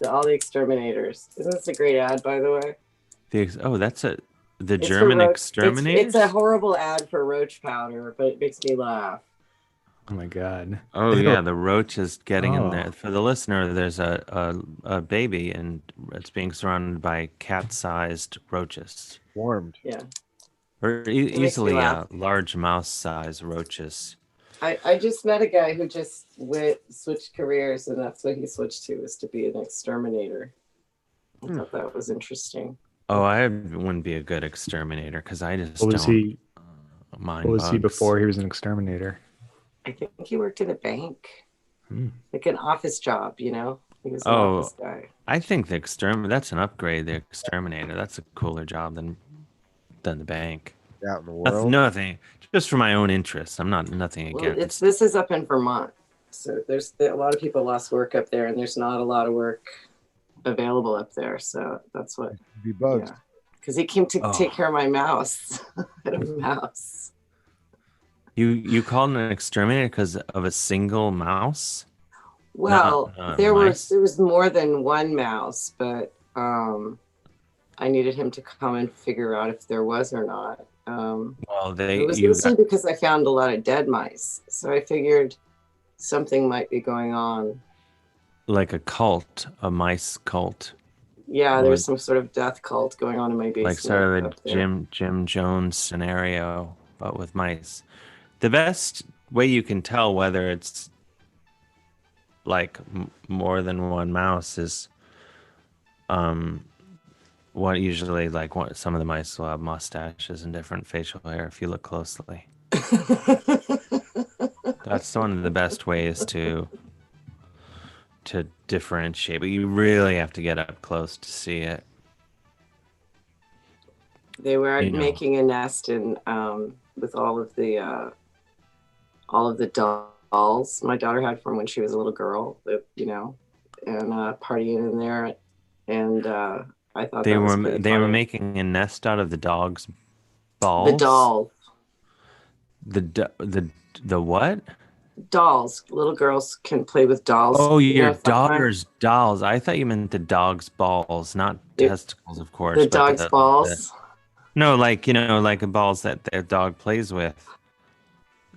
All the exterminators. Isn't this a great ad, by the way? That's the German exterminators? It's a horrible ad for roach powder, but it makes me laugh. Oh my God. Oh yeah, the roach is getting in there. For the listener, there's a baby and it's being surrounded by cat-sized roaches. Warmed. Yeah. Or easily large mouse-sized roaches. I just met a guy who just switched careers, and that's what he switched to, is to be an exterminator. I thought that was interesting. Oh, I wouldn't be a good exterminator because I just What was don't he? mind What was he bugs. before he was an exterminator? I think he worked in a bank, Hmm. like an office job. He was an Oh, office guy. I think that's an upgrade. The exterminator. That's a cooler job than the bank. Out in the world. Nothing. Just for my own interest. I'm nothing Well, against. this is up in Vermont, so there's a lot of people lost work up there, and there's not a lot of work available up there. So that's what. Be bugs. Yeah, because he came to take care of my mouse. I had a mouse. You called an exterminator because of a single mouse? Well, Not there mice? was more than one mouse, but I needed him to come and figure out if there was or not. Well, it was mostly because I found a lot of dead mice, so I figured something might be going on. like a cult, a mice cult. Yeah, there was some sort of death cult going on in my basement. Like sort of a up there. Jim Jones scenario, but with mice. The best way you can tell whether it's like more than one mouse is usually some of the mice will have mustaches and different facial hair if you look closely. That's one of the best ways to differentiate, but you really have to get up close to see it. They were making a nest in with all of the dolls my daughter had from when she was a little girl, and partying in there, and I thought they that was were pretty they were funny. making a nest out of the dog's balls. The doll. The what? Dolls. Little girls can play with dolls. Oh, your fun time. daughter's dolls. I thought you meant the dog's balls, not testicles, of course. The but dog's balls. No, like the balls that their dog plays with.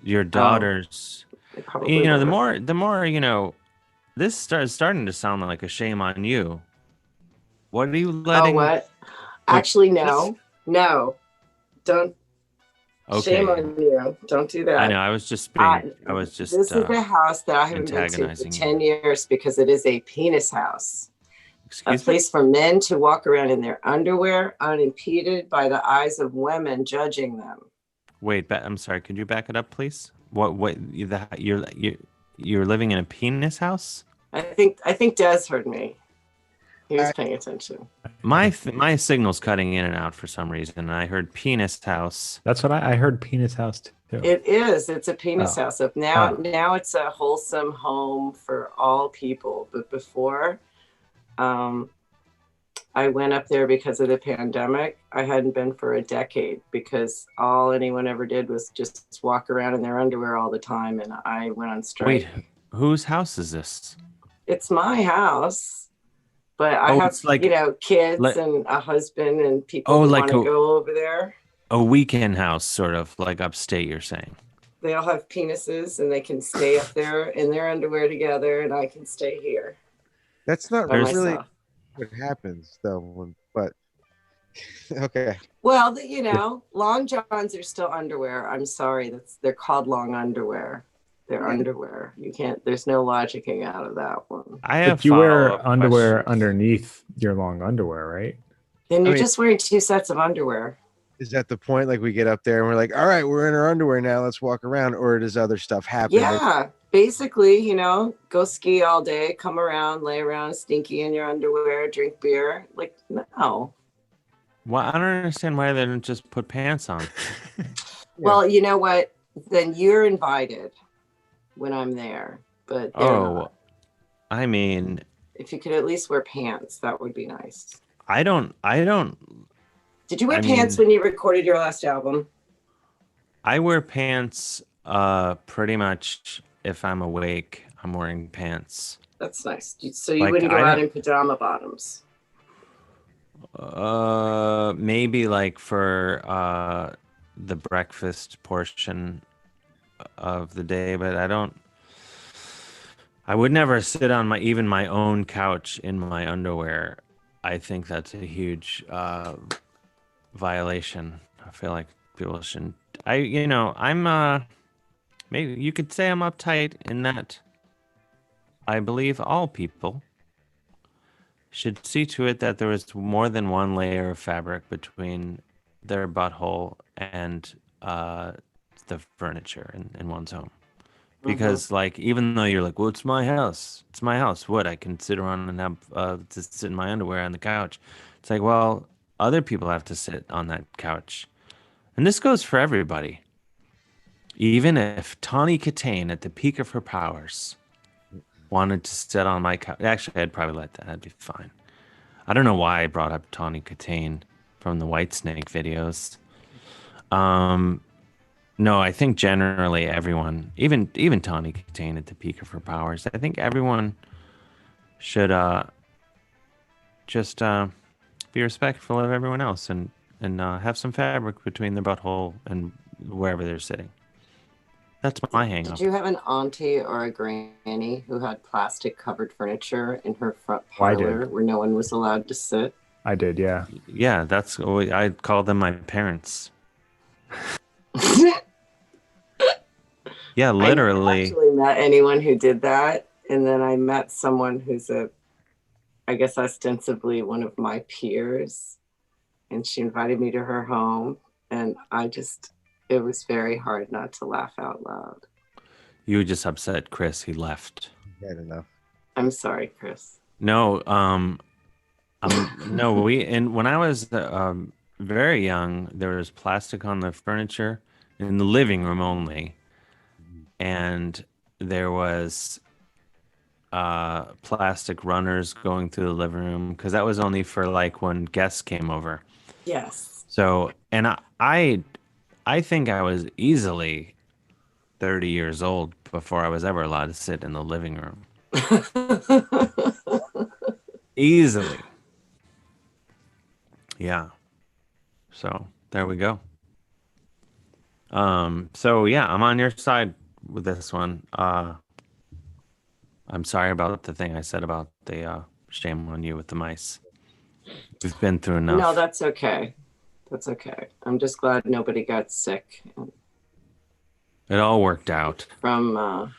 Your daughter's. The more this starting to sound like a shame on you. What are you letting? Oh, what? Actually, no. Don't. Okay. Shame on you. Don't do that. I know. I was just being. This is a house that I haven't been to for 10 years because it is a penis house. Excuse a place for men to walk around in their underwear, unimpeded by the eyes of women judging them. Wait, I'm sorry. Could you back it up, please? What? You're living in a penis house? I think Des heard me. He was paying attention. My signal's cutting in and out for some reason, and I heard penis house. That's what I heard. Penis house too. It is. It's a penis house. Now it's a wholesome home for all people. But before, I went up there because of the pandemic. I hadn't been for a decade because all anyone ever did was just walk around in their underwear all the time, and I went on strike. Wait, whose house is this? It's my house. But I have, kids and a husband and people who want to go over there. A weekend house, sort of like upstate, you're saying. They all have penises and they can stay up there in their underwear together, and I can stay here. That's not really what happens, though. But okay. Well, long johns are still underwear. I'm sorry, they're called long underwear. They're underwear. You can't. There's no logicking out of that one. But you wear underwear underneath your long underwear, right? Then you're just wearing two sets of underwear. Is that the point? Like we get up there and we're like, all right, we're in our underwear now. Let's walk around. Or does other stuff happen? Yeah, basically, go ski all day, come around, lay around stinky in your underwear, drink beer. Like, no. Well, I don't understand why they don't just put pants on. Well, you know what? Then you're invited when I'm there, but not. I mean, if you could at least wear pants, that would be nice. I don't. Did you wear pants when you recorded your last album? I wear pants pretty much if I'm awake. I'm wearing pants. That's nice. So you wouldn't go out in pajama bottoms? Maybe like for the breakfast portion of the day, but I would never sit on my own couch in my underwear. I think that's a huge violation. I feel like people shouldn't. I'm maybe you could say I'm uptight in that I believe all people should see to it that there was more than one layer of fabric between their butthole and the furniture in one's home. Because like, even though you're like, well, it's my house. What, I can sit around and have to sit in my underwear on the couch. It's like, well, other people have to sit on that couch. And this goes for everybody. Even if Tawny Katane, at the peak of her powers, wanted to sit on my couch. Actually, I'd probably let that. That'd be fine. I don't know why I brought up Tawny Katane from the Whitesnake videos. No, I think generally everyone, even Tawny Katane at the peak of her powers, I think everyone should just be respectful of everyone else and have some fabric between their butthole and wherever they're sitting. That's my hang up. Did you have an auntie or a granny who had plastic covered furniture in her front I parlor did. where no one was allowed to sit? I did, yeah. Yeah, I call them my parents. Yeah, literally. I never actually met anyone who did that, and then I met someone who's I guess ostensibly one of my peers, and she invited me to her home, and it was very hard not to laugh out loud. You were just upset Chris, he left. Had enough. I'm sorry, Chris. No, no, when I was very young, there was plastic on the furniture in the living room only. And there was plastic runners going through the living room because that was only for like when guests came over. Yes. So, and I think I was easily 30 years old before I was ever allowed to sit in the living room. Easily. Yeah. So there we go. So yeah, I'm on your side with this one. I'm sorry about the thing I said about the shame on you with the mice. We've been through enough. No, that's okay. That's okay. I'm just glad nobody got sick. It all worked out. From,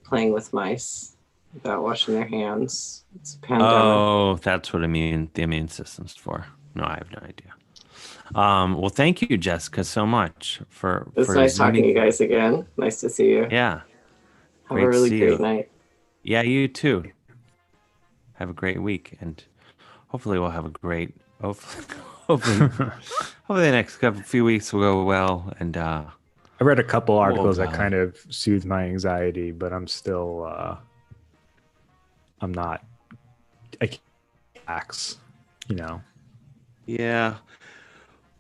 playing with mice without washing their hands. It's a pandemic. Oh, that's what the immune system's for. No, I have no idea. Well, thank you, Jessica, so much for. It's nice talking to you guys again. Nice to see you. Yeah. Have a really great night. Yeah, you too. Have a great week, and hopefully we'll have a great. Hopefully the next few weeks will go well. And I read a couple articles that kind of soothed my anxiety, but I'm still. I'm not. I can't relax, Yeah.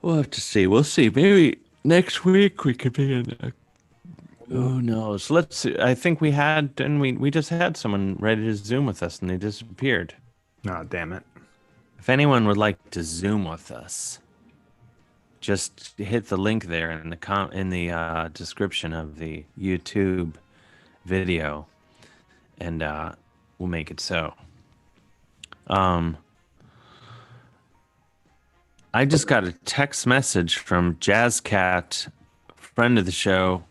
We'll have to see. We'll see. Maybe next week we could be in. Who knows? Let's see. I think we had, and we just had someone ready to Zoom with us, and they disappeared. Oh, damn it! If anyone would like to Zoom with us, just hit the link there in the description of the YouTube video, and we'll make it so. I just got a text message from Jazzcat, friend of the show,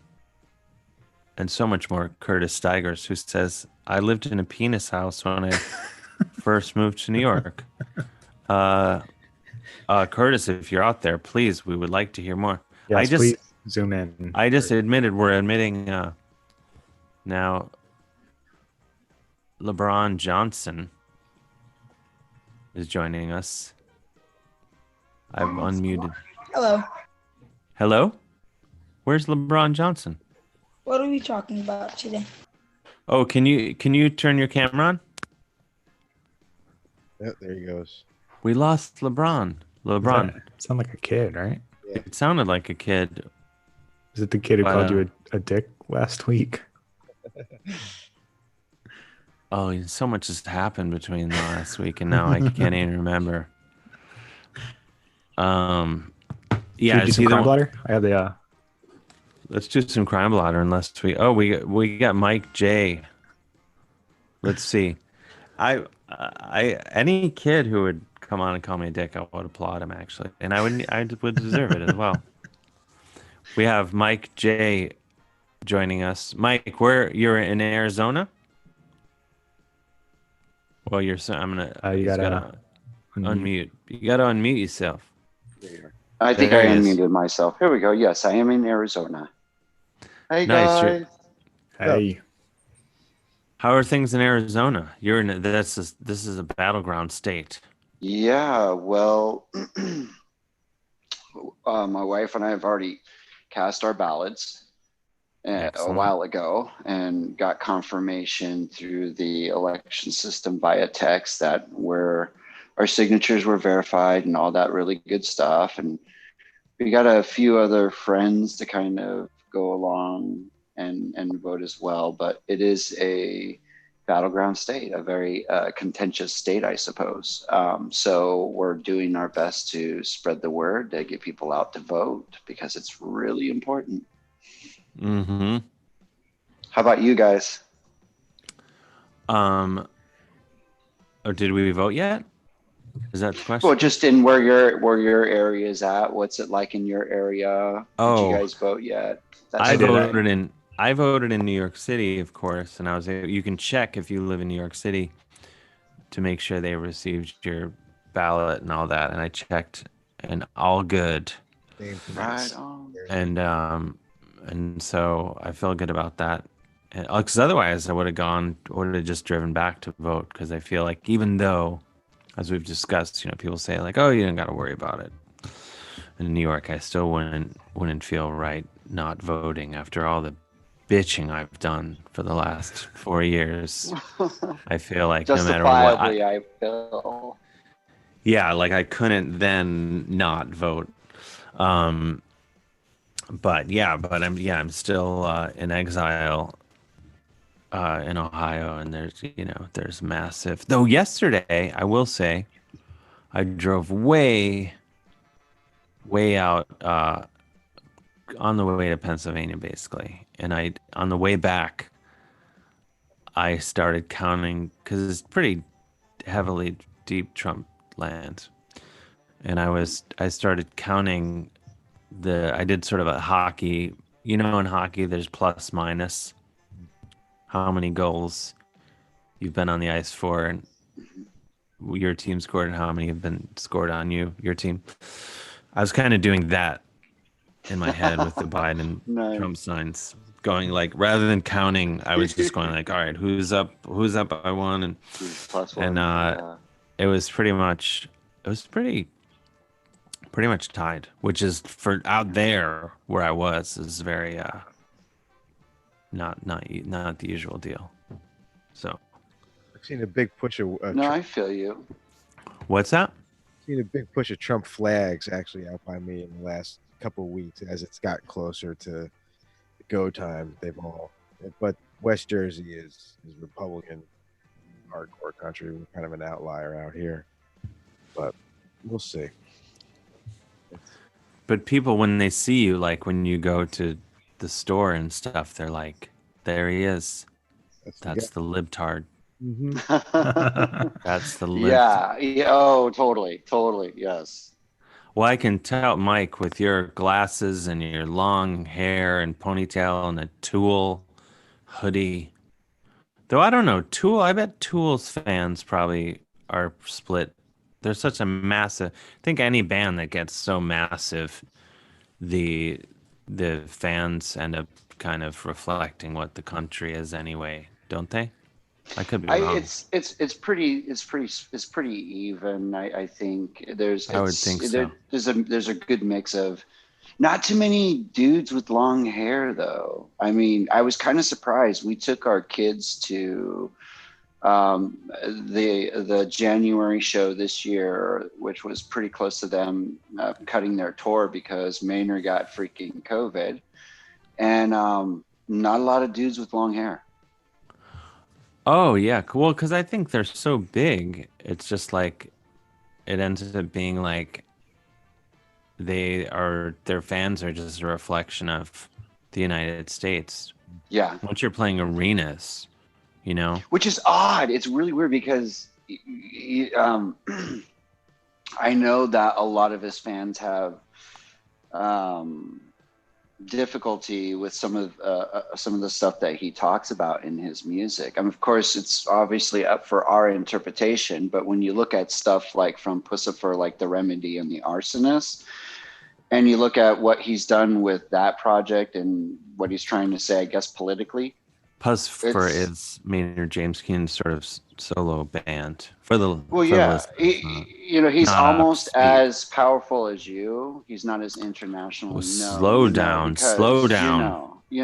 and so much more, Curtis Steigers, who says, I lived in a penis house when I first moved to New York. Curtis, if you're out there, please, we would like to hear more. Yes, please zoom in. I just we're admitting now LeBron Johnson is joining us. I've unmuted. Hello. Hello? Where's LeBron Johnson? What are we talking about today? Oh, can you turn your camera on? Yep, there he goes. We lost LeBron. Sound like a kid, right? Yeah. It sounded like a kid. Is it the kid who called you a dick last week? Oh, so much has happened between last week and now. I can't even remember. Yeah, do some crime blotter. I have the. Let's do some crime blotter unless we got Mike J. Let's see. I any kid who would come on and call me a dick, I would applaud him actually, and I would deserve it as well. We have Mike J. joining us. Mike, you're in Arizona? Well, you're so I'm gonna. You He's gotta gotta unmute. You gotta unmute yourself. I think There I he is. unmuted myself. Here we go. Yes, I am in Arizona. Hey Nice. guys. Hey. How are things in Arizona? This is a battleground state. Yeah, well, my wife and I have already cast our ballots a Excellent. while ago and got confirmation through the election system via text that our signatures were verified and all that really good stuff. And we got a few other friends to kind of go along and vote as well. But it is a battleground state, a very contentious state, I suppose. So we're doing our best to spread the word, to get people out to vote, because it's really important. Mm-hmm. How about you guys? Or did we vote yet? Is that the question? Well, just in where your area is at. What's it like in your area? Did you guys vote yet? I voted in New York City, of course, and you can check if you live in New York City to make sure they received your ballot and all that. And I checked, and all good. Right on. And so I feel good about that. Because otherwise, I would have just driven back to vote. Because I feel like even though, as we've discussed, people say like, "Oh, you don't got to worry about it." In New York, I still wouldn't feel right not voting after all the bitching I've done for the last 4 years. I feel like no matter what, justifiably, I feel. Yeah, like I couldn't then not vote. But I'm still in exile in Ohio, and there's massive. Though yesterday, I will say, I drove way out on the way to Pennsylvania, basically, and on the way back, I started counting because it's pretty heavily deep Trump land, and I started counting. I did sort of a hockey. In hockey, there's plus minus. How many goals you've been on the ice for, and your team scored, and how many have been scored on your team. I was kind of doing that in my head with the Biden Trump signs, going like, rather than counting, I was just going like, all right, who's up by one, and plus one, it was pretty much tied, which is for out there where I was is very not the usual deal. So I've seen a big push of no, I feel you. What's that? I've seen a big push of Trump flags actually out by me in the last couple of weeks as it's gotten closer to the go time. But West Jersey is Republican hardcore country. We're kind of an outlier out here, but we'll see. But people, when they see you, like when you go to the store and stuff, they're like, there he is. That's the libtard. Mm-hmm. That's the libtard. Yeah. Oh, totally. Yes. Well, I can tell, Mike, with your glasses and your long hair and ponytail and a Tool hoodie. Though I don't know, Tool, I bet Tool's fans probably are split. There's such a massive, I think any band that gets so massive, the fans end up kind of reflecting what the country is anyway, don't they? I could be wrong. It's pretty even. I think I would think so. There's a good mix of not too many dudes with long hair though. I mean, I was kind of surprised. We took our kids to the January show this year, which was pretty close to them cutting their tour because Maynard got freaking COVID, and not a lot of dudes with long hair. Oh yeah, well, because I think they're so big, it's just like it ends up being like their fans are just a reflection of the United States. Yeah. Once you're playing arenas, which is odd. It's really weird because I know that a lot of his fans have difficulty with some of the stuff that he talks about in his music. I mean, of course, it's obviously up for our interpretation, but when you look at stuff like from Pussifer, like The Remedy and The Arsonist, and you look at what he's done with that project and what he's trying to say, I guess, politically. Pussifer is Maynard James Keenan's sort of solo band for the he's almost as powerful as you. He's not as international. Well, slow down. He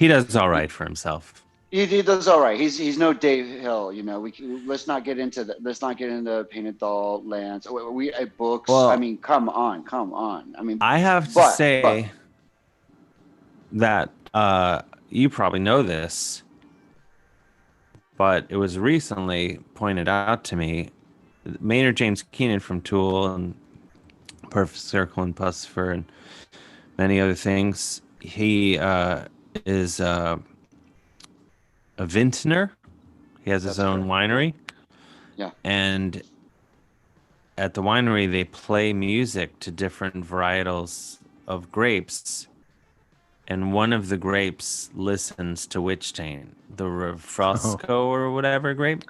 does all right for himself. He does all right. He's no Dave Hill. Let's not get into Painted Doll Lands. Books. Well, I mean, come on. I mean, I have to say that you probably know this, but it was recently pointed out to me. Maynard James Keenan from Tool and Perfect Circle and Pussifer and many other things. He is a vintner. He has his own winery. Yeah. And at the winery, they play music to different varietals of grapes. And one of the grapes listens to Witch Taint, the Refrosco or whatever grape.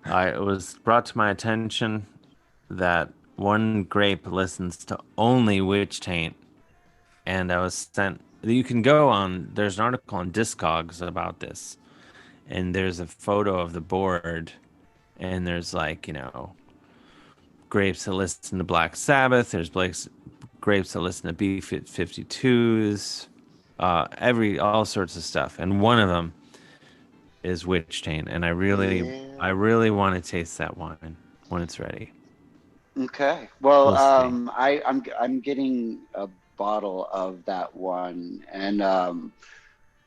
It was brought to my attention that one grape listens to only Witch Taint. And I was sent, you can go on, there's an article on Discogs about this. And there's a photo of the board. And there's grapes that listen to Black Sabbath. There's grapes that listen to B-52s. All sorts of stuff, and one of them is Witch Taint, and I really want to taste that wine when it's ready. Okay, well, I'm getting a bottle of that one, and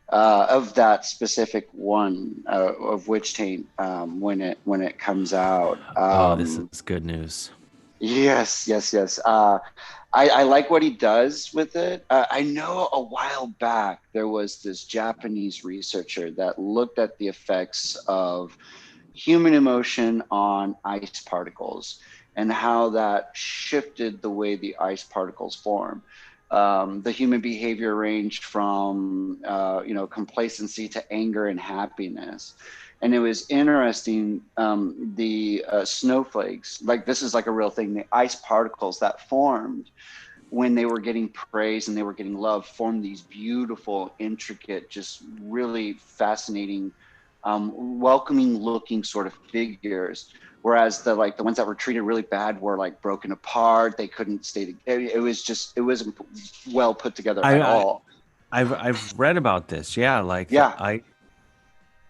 of that specific one of Witch Taint when it comes out. This is good news. Yes. I like what he does with it. I know a while back there was this Japanese researcher that looked at the effects of human emotion on ice particles and how that shifted the way the ice particles form. The human behavior ranged from complacency to anger and happiness. And it was interesting, the snowflakes, like this is like a real thing, the ice particles that formed when they were getting praise and they were getting love formed these beautiful, intricate, just really fascinating, welcoming looking sort of figures. Whereas the ones that were treated really bad were like broken apart. They couldn't stay together. It wasn't well put together at all. I've read about this. Yeah.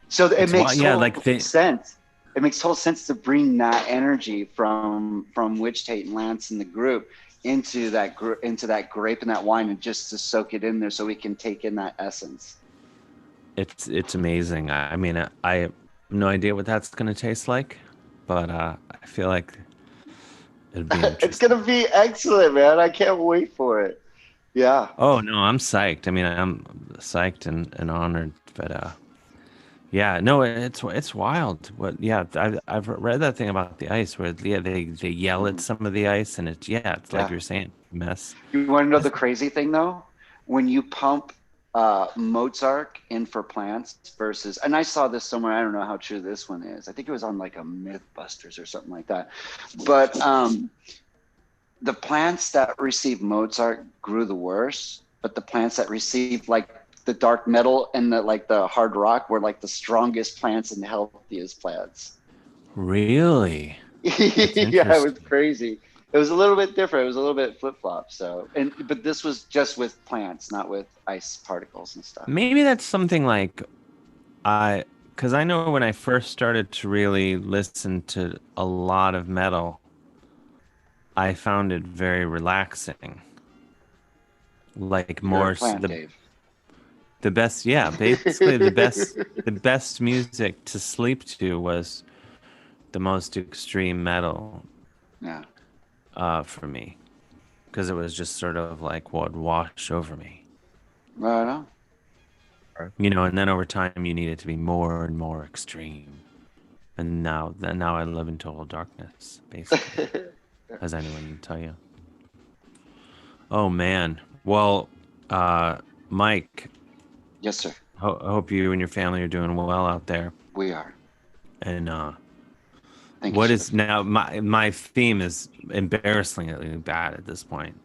So it makes total sense. It makes total sense to bring that energy from Witch Taint and Lance and the group into that grape and that wine, and just to soak it in there so we can take in that essence. It's amazing. I mean, I have no idea what that's going to taste like, but I feel like it'd be interesting. It's going to be excellent, man. I can't wait for it. Yeah. Oh no, I'm psyched. I mean, I'm psyched and honored, but yeah, no, it's wild. I've read that thing about the ice where they yell at some of the ice, and it's like you're saying, mess. You want to know the crazy thing though? When you pump Mozart in for plants versus, and I saw this somewhere, I don't know how true this one is. I think it was on like a Mythbusters or something like that. But the plants that received Mozart grew the worst, but the plants that received the dark metal and the hard rock were like the strongest plants and healthiest plants. Really? Yeah, it was crazy. It was a little bit different. It was a little bit flip-flop. But this was just with plants, not with ice particles and stuff. Maybe that's something because I know when I first started to really listen to a lot of metal, I found it very relaxing. Dave. The best, basically the best music to sleep to was the most extreme metal. Yeah. For me, because it was just sort of like what would wash over me. Right on. And then over time you need it to be more and more extreme. And now I live in total darkness, basically, as anyone can tell you. Oh man, Well, Mike. Yes, sir. I hope you and your family are doing well out there. We are. And Thank what you, is now my theme is embarrassingly bad at this point.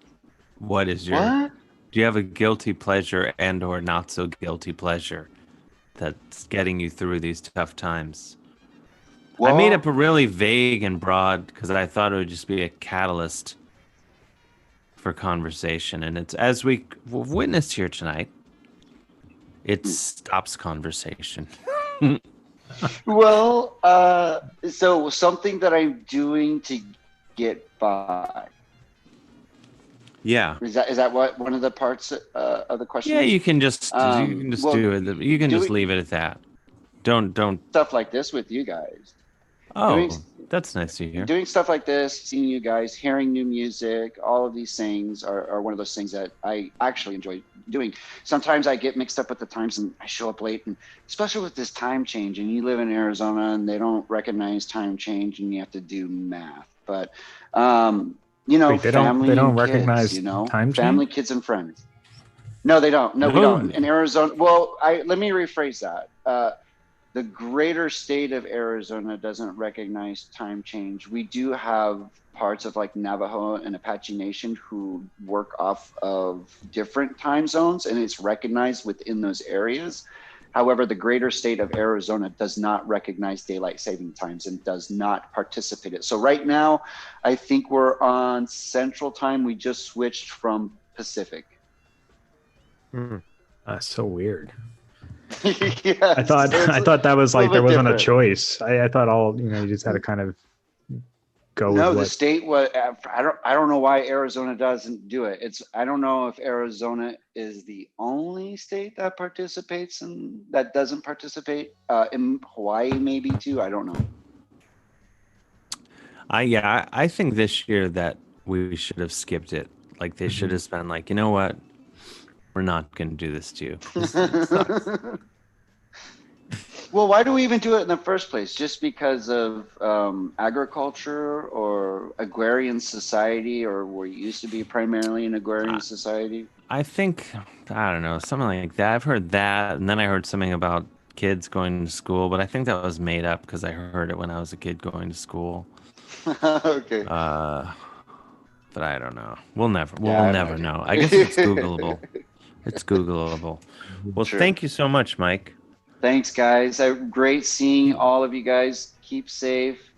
What is your? What? Do you have a guilty pleasure and or not so guilty pleasure that's getting you through these tough times? Well, I made up a really vague and broad because I thought it would just be a catalyst for conversation, and it's as we've witnessed here tonight. It stops conversation. Well, so something that I'm doing to get by. Yeah. Is that what one of the parts of the question? Yeah, is? you can just well, do it. You can just leave it at that. Don't stuff like this with you guys. Oh, that's nice to hear. Doing stuff like this, seeing you guys, hearing new music, all of these things are one of those things that I actually enjoy doing. Sometimes I get mixed up with the times and I show up late, and especially with this time change, and you live in Arizona and they don't recognize time change and you have to do math. But, you know, Wait, they family don't and recognize kids, you know, time family, change? kids and friends. No, they don't. No, we don't. In Arizona, well, let me rephrase that. The greater state of Arizona doesn't recognize time change. We do have parts of like Navajo and Apache Nation who work off of different time zones, and it's recognized within those areas. However, the greater state of Arizona does not recognize daylight saving times and does not participate in it. So right now, I think we're on Central Time. We just switched from Pacific. That's so weird. Yes, I thought that was like there wasn't a different. choice. I thought you just had to kind of go No, with the what. state was. I don't know why Arizona doesn't do it. I don't know if Arizona is the only state that participates and that doesn't participate. In Hawaii, maybe too. I don't know. I think this year that we should have skipped it. Like they should have been like, you know what? We're not going to do this to you. This sucks. Well, why do we even do it in the first place? Just because of agriculture or agrarian society, or we used to be primarily an agrarian society? I think, I don't know, something like that. I've heard that. And then I heard something about kids going to school, but I think that was made up because I heard it when I was a kid going to school. Okay. But I don't know. We'll never know. I guess it's Googleable. It's Googleable. Well, Sure. Thank you so much, Mike. Thanks, guys. Great seeing all of you guys. Keep safe.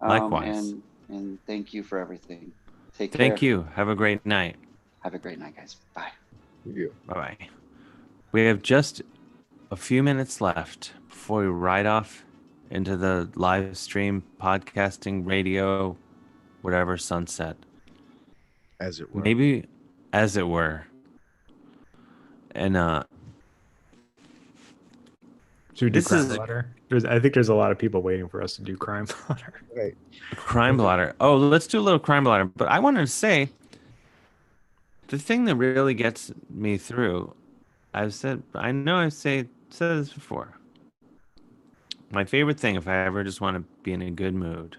Likewise. And thank you for everything. Take care. Thank you. Have a great night. Have a great night, guys. Bye. Bye-bye. We have just a few minutes left before we ride off into the live stream, podcasting, radio, whatever sunset. As it were. Maybe as it were. And Should we do crime blotter? I think there's a lot of people waiting for us to do crime blotter. Right. Crime blotter. Oh, let's do a little crime blotter. But I wanted to say the thing that really gets me through, said this before. My favorite thing, if I ever just want to be in a good mood,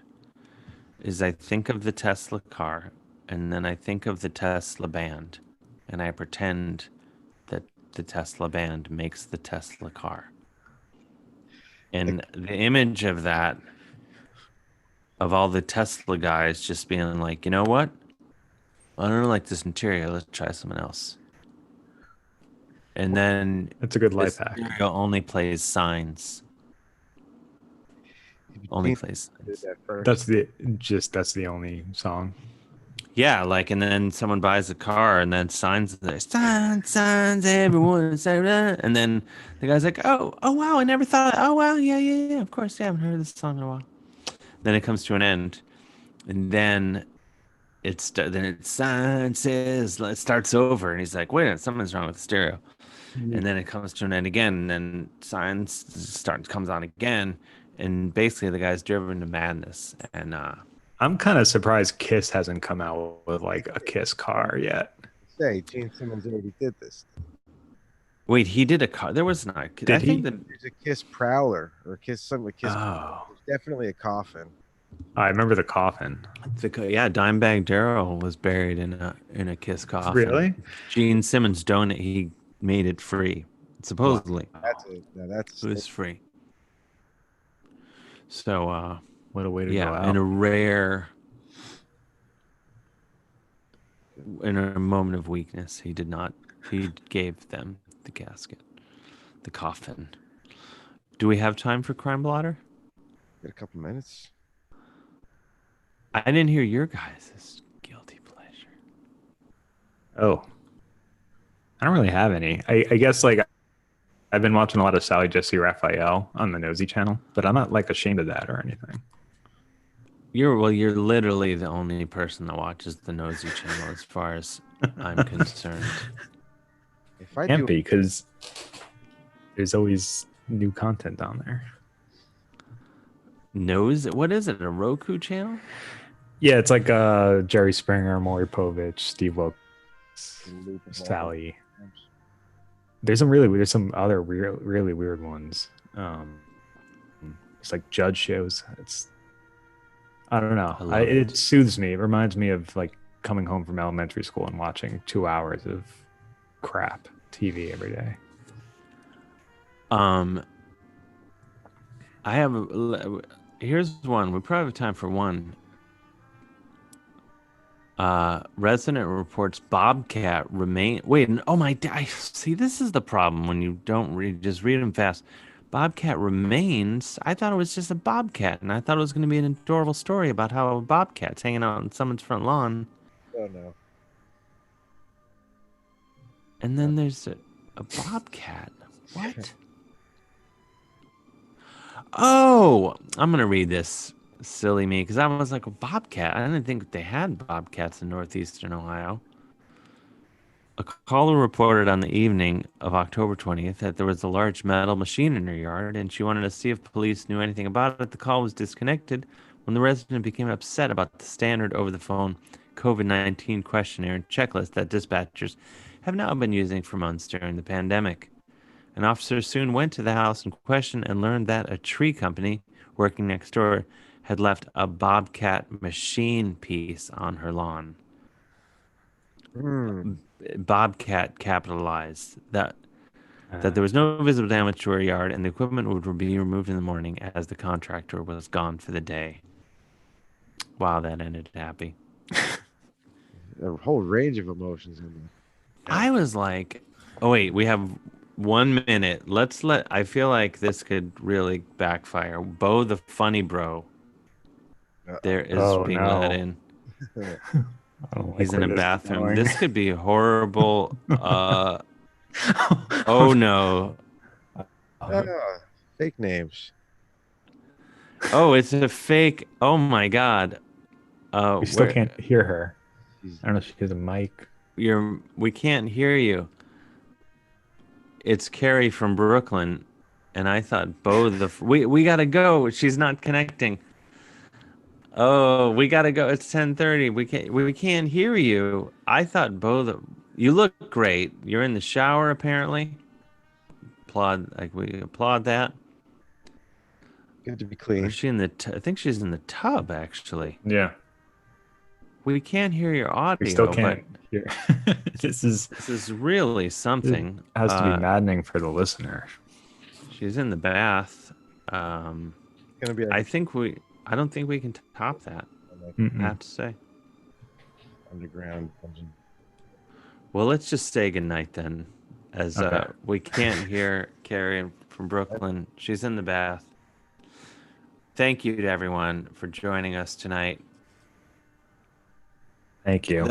is I think of the Tesla car and then I think of the Tesla band and I pretend that the Tesla band makes the Tesla car. And the image of that, of all the Tesla guys just being like, you know what? I don't like this interior. Let's try something else. And then it's a good life hack. Stereo only plays Signs. Only plays Signs. That's the only song. Yeah, like, and then someone buys a car, and then Signs there. Signs, everyone, and then the guy's like, oh, wow, I never thought. Oh, wow, yeah, of course, I haven't heard this song in a while. Then it comes to an end, and then it Signs says, it starts over, and he's like, wait a minute, something's wrong with the stereo. And then it comes to an end again, and then Signs comes on again, and basically the guy's driven to madness, and I'm kind of surprised Kiss hasn't come out with like a Kiss car yet. Say, Gene Simmons already did this. Wait, he did a car? There was not. Did he? There's a Kiss Prowler or Kiss something with Kiss. Oh. There's definitely a coffin. I remember the coffin. Yeah, Dimebag Darrell was buried in a Kiss coffin. Really? Gene Simmons he made it free, supposedly. That's it was free. So what a way to go out. In a moment of weakness, he gave them the casket, the coffin. Do we have time for Crime Blotter? Got a couple minutes. I didn't hear your guys' guilty pleasure. Oh, I don't really have any. I guess like I've been watching a lot of Sally Jesse Raphael on the Nosy channel, but I'm not like ashamed of that or anything. You're literally the only person that watches the Nosy channel as far as I'm concerned. Can't be, because there's always new content on there. What is it? A Roku channel? Yeah, it's like Jerry Springer, Maury Povich, Steve Wilkes, Sally. There's some other really weird ones. It's like judge shows. I don't know. It soothes me. It reminds me of like coming home from elementary school and watching 2 hours of crap TV every day. Here's one. We probably have time for one. Resident reports Bobcat remain. Wait, oh my! See, this is the problem when you don't just read them fast. Bobcat remains. I thought it was just a bobcat, and I thought it was going to be an adorable story about how a bobcat's hanging out on someone's front lawn. Oh no! And then there's a bobcat. What? Oh, I'm gonna read this. Silly me, because I was like a bobcat. I didn't think they had bobcats in northeastern Ohio. A caller reported on the evening of October 20th that there was a large metal machine in her yard, and she wanted to see if police knew anything about it. The call was disconnected when the resident became upset about the standard over-the-phone COVID-19 questionnaire and checklist that dispatchers have now been using for months during the pandemic. An officer soon went to the house in question and learned that a tree company working next door had left a bobcat machine piece on her lawn. Bobcat capitalized that there was no visible damage to her yard, and the equipment would be removed in the morning as the contractor was gone for the day. Wow, that ended happy. A whole range of emotions in there. I was like, oh wait, we have 1 minute. I feel like this could really backfire. Bo the funny bro. There is being let in. He's in a bathroom. This could be horrible. Oh no. Fake names. Oh, it's a fake. Oh my god. We still can't hear her. I don't know if she has a mic. We can't hear you. It's Carrie from Brooklyn, and I thought we gotta go. She's not connecting. Oh, we gotta go. It's 10:30. We can't hear you. I thought you look great. You're in the shower apparently. We applaud that. Good to be clean. Is she in the? I think she's in the tub actually. Yeah. We can't hear your audio. We still can't hear. This is really something. It has to be maddening for the listener. She's in the bath. Gonna be. I don't think we can top that. I have to say. Underground. Well, let's just say goodnight then, as we can't hear Carrie from Brooklyn. She's in the bath. Thank you to everyone for joining us tonight. Thank you. I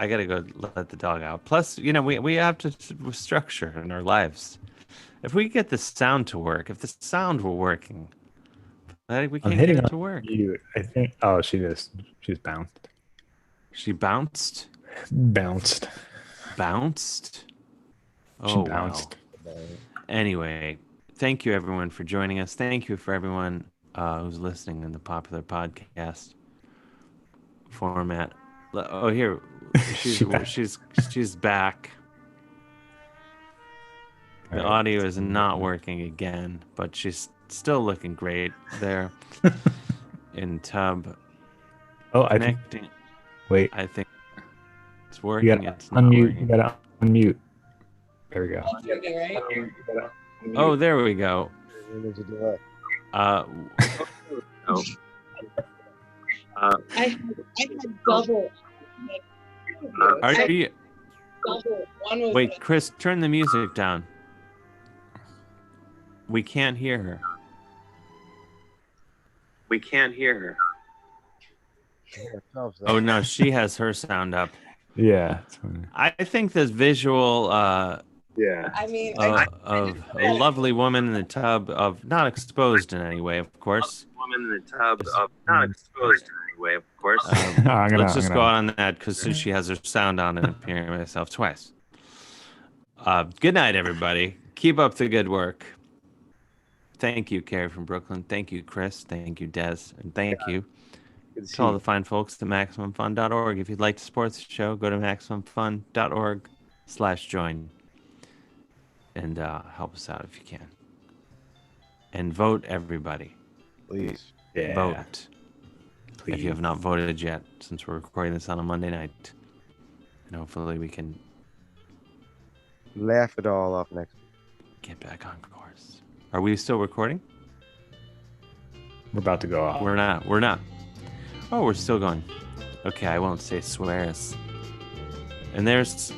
gotta go let the dog out. Plus, we have to structure in our lives. If we get the sound to work, if the sound were working, we can't get it to work. I think. Oh, she just. She's bounced. She bounced. Bounced. Bounced. Oh, she bounced. Wow. Anyway, thank you everyone for joining us. Thank you for everyone who's listening in the popular podcast format. Oh, here she's back. The audio is not working again, but she's still looking great there in tub. Oh, I think. Connecting. Wait. I think it's You working. gotta It's not unmute. working. You gotta unmute. There we go. Oh, there we go. There's a delay. I had double. Are you? Double. One was Wait, Chris, turn the music down. We can't hear her. We can't hear her. Oh no, she has her sound up. Yeah. I think this visual yeah. I mean, of a lovely woman in the tub of not exposed in any way, of course. Woman in the tub of not exposed in any way, of course. Let's just go on that because since she has her sound on and appearing myself twice. Good night, everybody. Keep up the good work. Thank you, Carrie from Brooklyn. Thank you, Chris. Thank you, Des. And thank you to all the fine folks at MaximumFun.org. If you'd like to support the show, go to MaximumFun.org/join and help us out if you can. And vote, everybody. Please. Yeah. Vote. Please. If you have not voted yet, since we're recording this on a Monday night. And hopefully we can laugh it all off next week. Get back on course. Are we still recording? We're about to go off. We're not. Oh, we're still going. Okay, I won't say swears. And there's